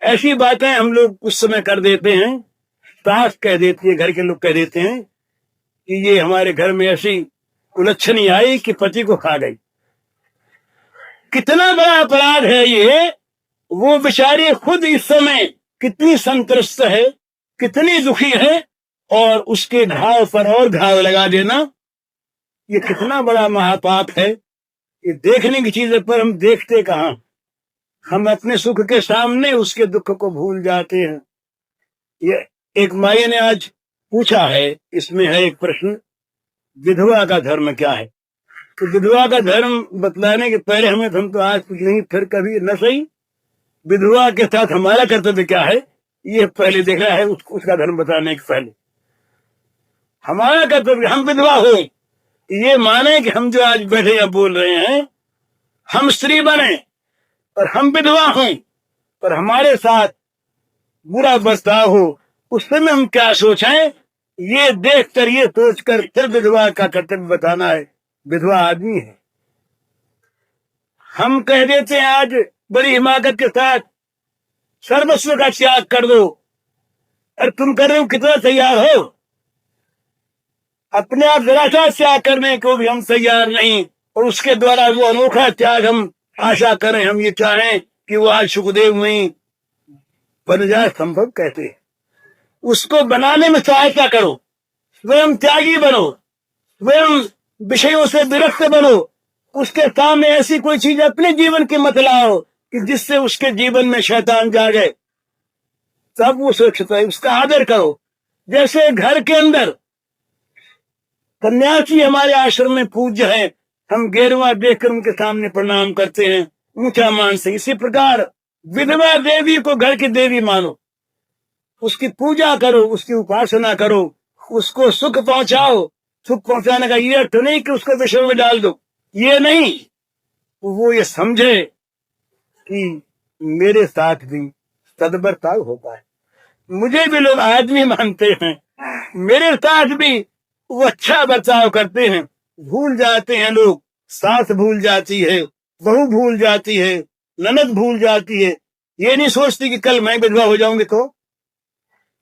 ऐसी बातें हम लोग उस समय कर देते हैं, सास कह देती है, घर के लोग कह देते हैं कि ये हमारे घर में ऐसी उलझनी आई कि पति को खा गई। कितना बड़ा अपराध है ये। वो बेचारी खुद इस समय कितनी संत्रस्त है, कितनी दुखी है, और उसके घाव पर और घाव लगा देना, ये कितना बड़ा महापाप है। ये देखने की चीज है, पर हम देखते कहां। हम अपने सुख के सामने उसके दुख को भूल जाते हैं। ये एक माई ने आज पूछा है, इसमें है एक प्रश्न, विधवा का धर्म क्या है। तो विधवा का धर्म बतलाने के पहले हम तो आज कुछ नहीं फिर कभी न सही, विधवा के साथ हमारा कर्तव्य क्या है ये पहले देखना है। उसका धर्म बताने के पहले हमारा कर्तव्य, हम विधवा हो ये माने कि हम जो आज बैठे या बोल रहे हैं, हम स्त्री बने और हम विधवा हों, पर हमारे साथ बुरा बर्ताव हो, उस समय हम क्या सोचें, ये देखकर, ये सोचकर फिर विधवा का कर्तव्य बताना है। विधवा आदमी है। हम कह देते हैं आज बड़ी हिमाकत के साथ, सर्वस्व का त्याग कर दो। अरे तुम कर रहे हो, कितना तैयार हो? अपने आप जरा सा त्याग करने को भी हम तैयार नहीं, और उसके द्वारा वो अनोखा त्याग हम आशा करें, हम ये चाहें कि वो आज सुखदेव में बन जाए, संभव कहते हैं। उसको बनाने में सहायता करो, स्वयं त्यागी बनो, स्वयं विषयों से विरक्त बनो। उसके सामने ऐसी कोई चीज अपने जीवन की मत लाओ कि जिससे उसके जीवन में शैतान जागे, तब वो सुरक्षित है। उसका आदर करो। जैसे घर के अंदर सन्यासी हमारे आश्रम में पूज्य है, हम गेरुआ देखकर उनके सामने प्रणाम करते हैं, ऊंचा मान से। इसी प्रकार विधवा देवी को घर की देवी मानो, उसकी पूजा करो, उसकी उपासना करो, उसको सुख पहुंचाओ। सुख पहुंचाने का ये अर्थ नहीं कि उसको विषय में डाल दो, ये नहीं। वो ये समझे कि मेरे साथ भी सद्बर्ताव होता है, मुझे भी लोग आदमी मानते हैं, मेरे साथ भी वो अच्छा बर्ताव करते हैं। भूल जाते हैं लोग, सास भूल जाती है, बहू भूल जाती है, ननद भूल जाती है। ये नहीं सोचती कि कल मैं विधवा हो जाऊंगी तो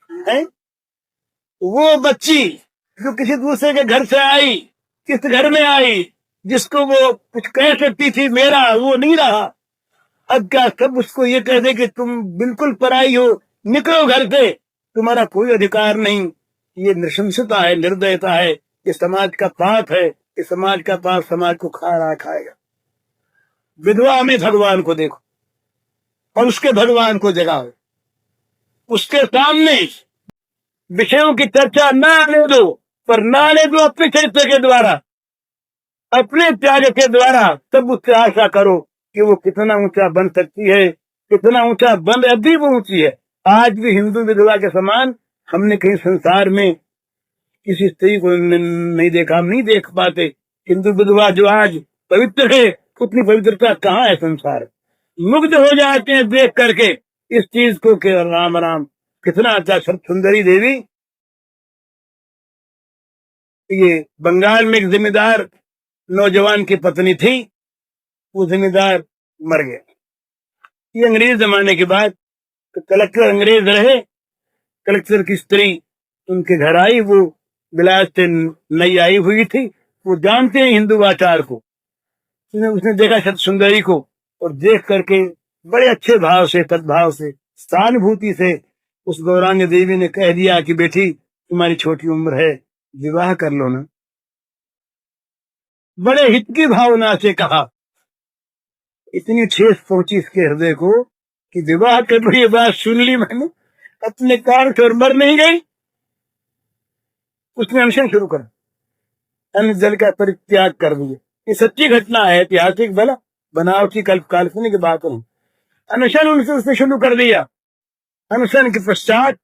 है। वो बच्ची जो किसी दूसरे के घर से आई, किस घर में आई, जिसको वो कुछ कह सकती थी मेरा, वो नहीं रहा। अब क्या सब उसको ये कह दे कि तुम बिल्कुल पराई हो, निकलो घर से, तुम्हारा कोई अधिकार नहीं। ये नृशंसता है, निर्दयता है, ये समाज का पाप है। ये समाज का पाप समाज को खा रहा खाएगा। विधवा में भगवान को देखो और उसके भगवान को जगाओ। उसके सामने विषयों की चर्चा ना आने दो, पर ना आने दो अपने चरित्र के द्वारा, अपने त्याग के द्वारा। तब उससे आशा करो कि वो कितना ऊंचा बन सकती है, कितना ऊंचा बन, अभी वो ऊंची है। आज भी हिंदू विधवा के समान हमने कहीं संसार में किसी स्त्री को नहीं देखा, हम नहीं देख पाते। हिंदू विधवा जो आज पवित्र है, उतनी पवित्रता कहाँ है संसार। मुग्ध हो जाते हैं देख करके इस चीज को कि राम राम, कितना अच्छा सुंदरी देवी। ये बंगाल में एक जिम्मेदार नौजवान की पत्नी थी, वो जिम्मेदार मर गया। ये अंग्रेज जमाने के बाद तो कलेक्टर अंग्रेज रहे, कलेक्टर की स्त्री उनके घर आई, वो बिलायत से नई आई हुई थी। वो जानते हैं हिंदू आचार को। उसने देखा सत सुंदरी को, और देख करके बड़े अच्छे भाव से, सद्भाव से, सहानुभूति से उस गौरांग देवी ने कह दिया कि बेटी तुम्हारी छोटी उम्र है, विवाह कर लो ना। बड़े हित की भावना से कहा। इतनी ठेस पहुंची इसके हृदय को कि विवाह कर लो। ये बात सुन ली मैंने, अपने कान से, और मर नहीं गई। उसने अनशन शुरू कर, अन्न जल का परित्याग कर दिया। ये सच्ची घटना है, ऐतिहासिक बना बनावटी काल्पनिक की बात नहीं। अनशन उनसे उसने शुरू कर दिया। अनशन के पश्चात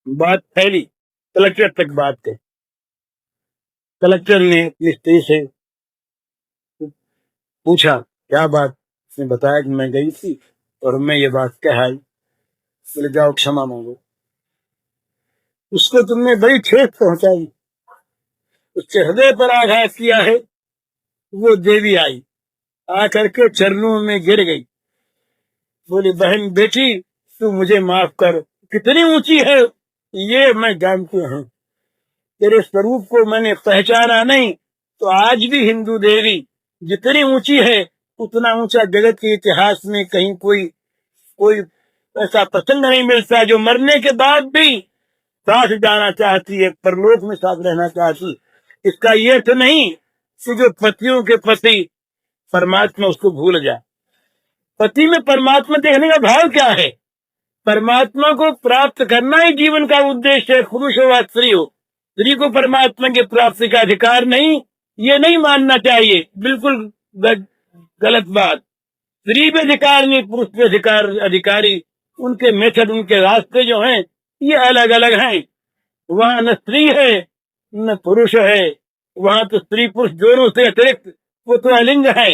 बात फैली, कलेक्टर तक बात गई। कलेक्टर ने अपनी स्त्री से पूछा क्या बात, उसने बताया कि मैं गई थी और मैं ये बात कह आई। बोले जाओ क्षमा मांगो। उसको तुमने बड़ी ठेस पहुंचाई, उसके हृदय पर आघात किया है। वो देवी आई, आकर के चरणों में गिर गई। बोली बहन बेटी तू मुझे माफ कर, कितनी ऊंची है ये मैं जानती हूँ, तेरे स्वरूप को मैंने पहचाना नहीं तो आज भी हिंदू देवी जितनी ऊंची है उतना ऊंचा जगत के इतिहास में कहीं कोई कोई ऐसा प्रसंग नहीं मिलता जो मरने के बाद भी साथ जाना चाहती है, परलोक में साथ रहना चाहती। इसका ये तो नहीं कि जो पतियों के पति परमात्मा उसको भूल जाए। पति में परमात्मा देखने का भाव क्या है? परमात्मा को प्राप्त करना ही जीवन का उद्देश्य है, पुरुष हो या स्त्री हो। स्त्री को परमात्मा की प्राप्ति का अधिकार नहीं, ये नहीं मानना चाहिए, बिल्कुल गलत बात। स्त्री पे अधिकार नहीं, पुरुष पे अधिकारी। उनके मेथड, उनके रास्ते जो हैं ये अलग अलग हैं। वहां न स्त्री है न पुरुष है, वहां तो स्त्री पुरुष दोनों से अतिरिक्त वो तो अलिंग है,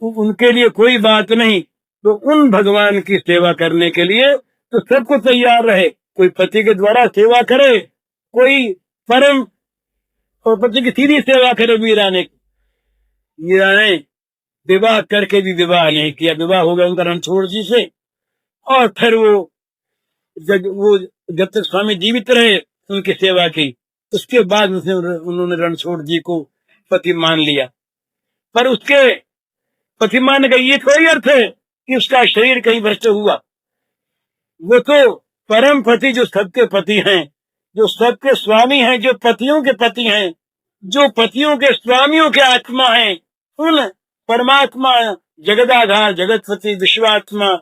उनके लिए कोई बात नहीं। तो उन भगवान की सेवा करने के लिए तो सबको तैयार रहे। कोई पति के द्वारा सेवा करे, कोई परम और पति की सीधी सेवा करे। मीरा ने विवाह करके भी विवाह नहीं किया, विवाह हो गया उनका रणछोड़ जी से। और फिर वो जब तक स्वामी जीवित रहे उनकी सेवा की, उसके बाद उन्होंने रणछोड़ जी को पति मान लिया। पर उसके पति मानने का ये कोई अर्थ है कि उसका शरीर कहीं भ्रष्ट हुआ। वो तो परम पति जो सबके पति हैं, जो सबके स्वामी हैं, जो पतियों के पति हैं, जो पतियों के स्वामियों के आत्मा हैं, उन परमात्मा जगदाधार जगतपति विश्वात्मा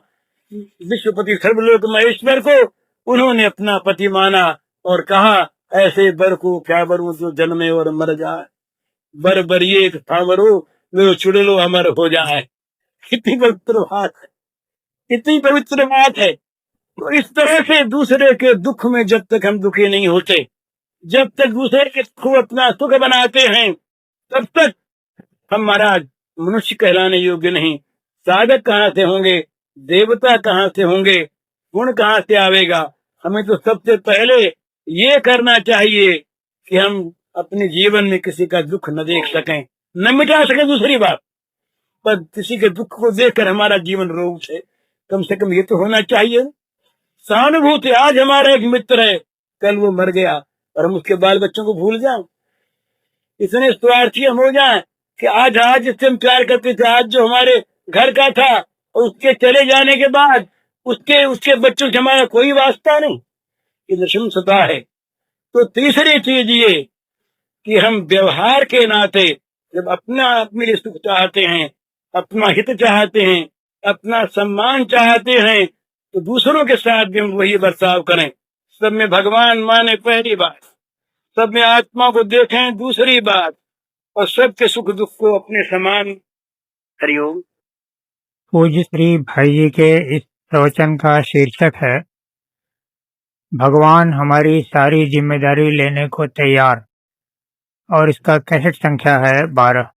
विश्वपति सर्वलोक महेश्वर को उन्होंने अपना पति माना और कहा ऐसे बर को क्या बरू जो जन्मे और मर जाए, बर बरिए थामरो वे चुड़लो अमर हो जाए। कितनी पवित्र बात है, कितनी पवित्र बात है। तो इस तरह से दूसरे के दुख में जब तक हम दुखी नहीं होते, जब तक दूसरे के दुख अपना सुख बनाते हैं, तब तक हम महाराज मनुष्य कहलाने योग्य नहीं। साधक कहाँ से होंगे, देवता कहाँ से होंगे, गुण कहाँ से आवेगा? हमें तो सबसे पहले ये करना चाहिए कि हम अपने जीवन में किसी का दुख न देख सकें, न मिटा सकें दूसरी बात, पर किसी के दुख को देखकर हमारा जीवन रोग से कम ये तो होना चाहिए सहानुभूति। आज हमारा एक मित्र है, कल वो मर गया और हम उसके बाल बच्चों को भूल जाएं, इतने स्वार्थी हम हो जाएं कि आज जिससे हम प्यार करते थे, आज जो हमारे घर का था और उसके चले जाने के बाद उसके बच्चों से हमारा कोई वास्ता नहीं, ये नृशंसता है। तो तीसरी चीज ये कि हम व्यवहार के नाते जब अपने लिए सुख चाहते हैं, अपना हित चाहते हैं, अपना सम्मान चाहते हैं, तो दूसरों के साथ भी हम वही बर्ताव करें। सब में भगवान माने पहली बात, सब में आत्मा को देखें दूसरी बात, और सबके सुख दुख को अपने समान। हरिओम। पूज्य श्री भाई जी के इस प्रवचन का शीर्षक है भगवान हमारी सारी जिम्मेदारी लेने को तैयार, और इसका कैसेट संख्या है 12।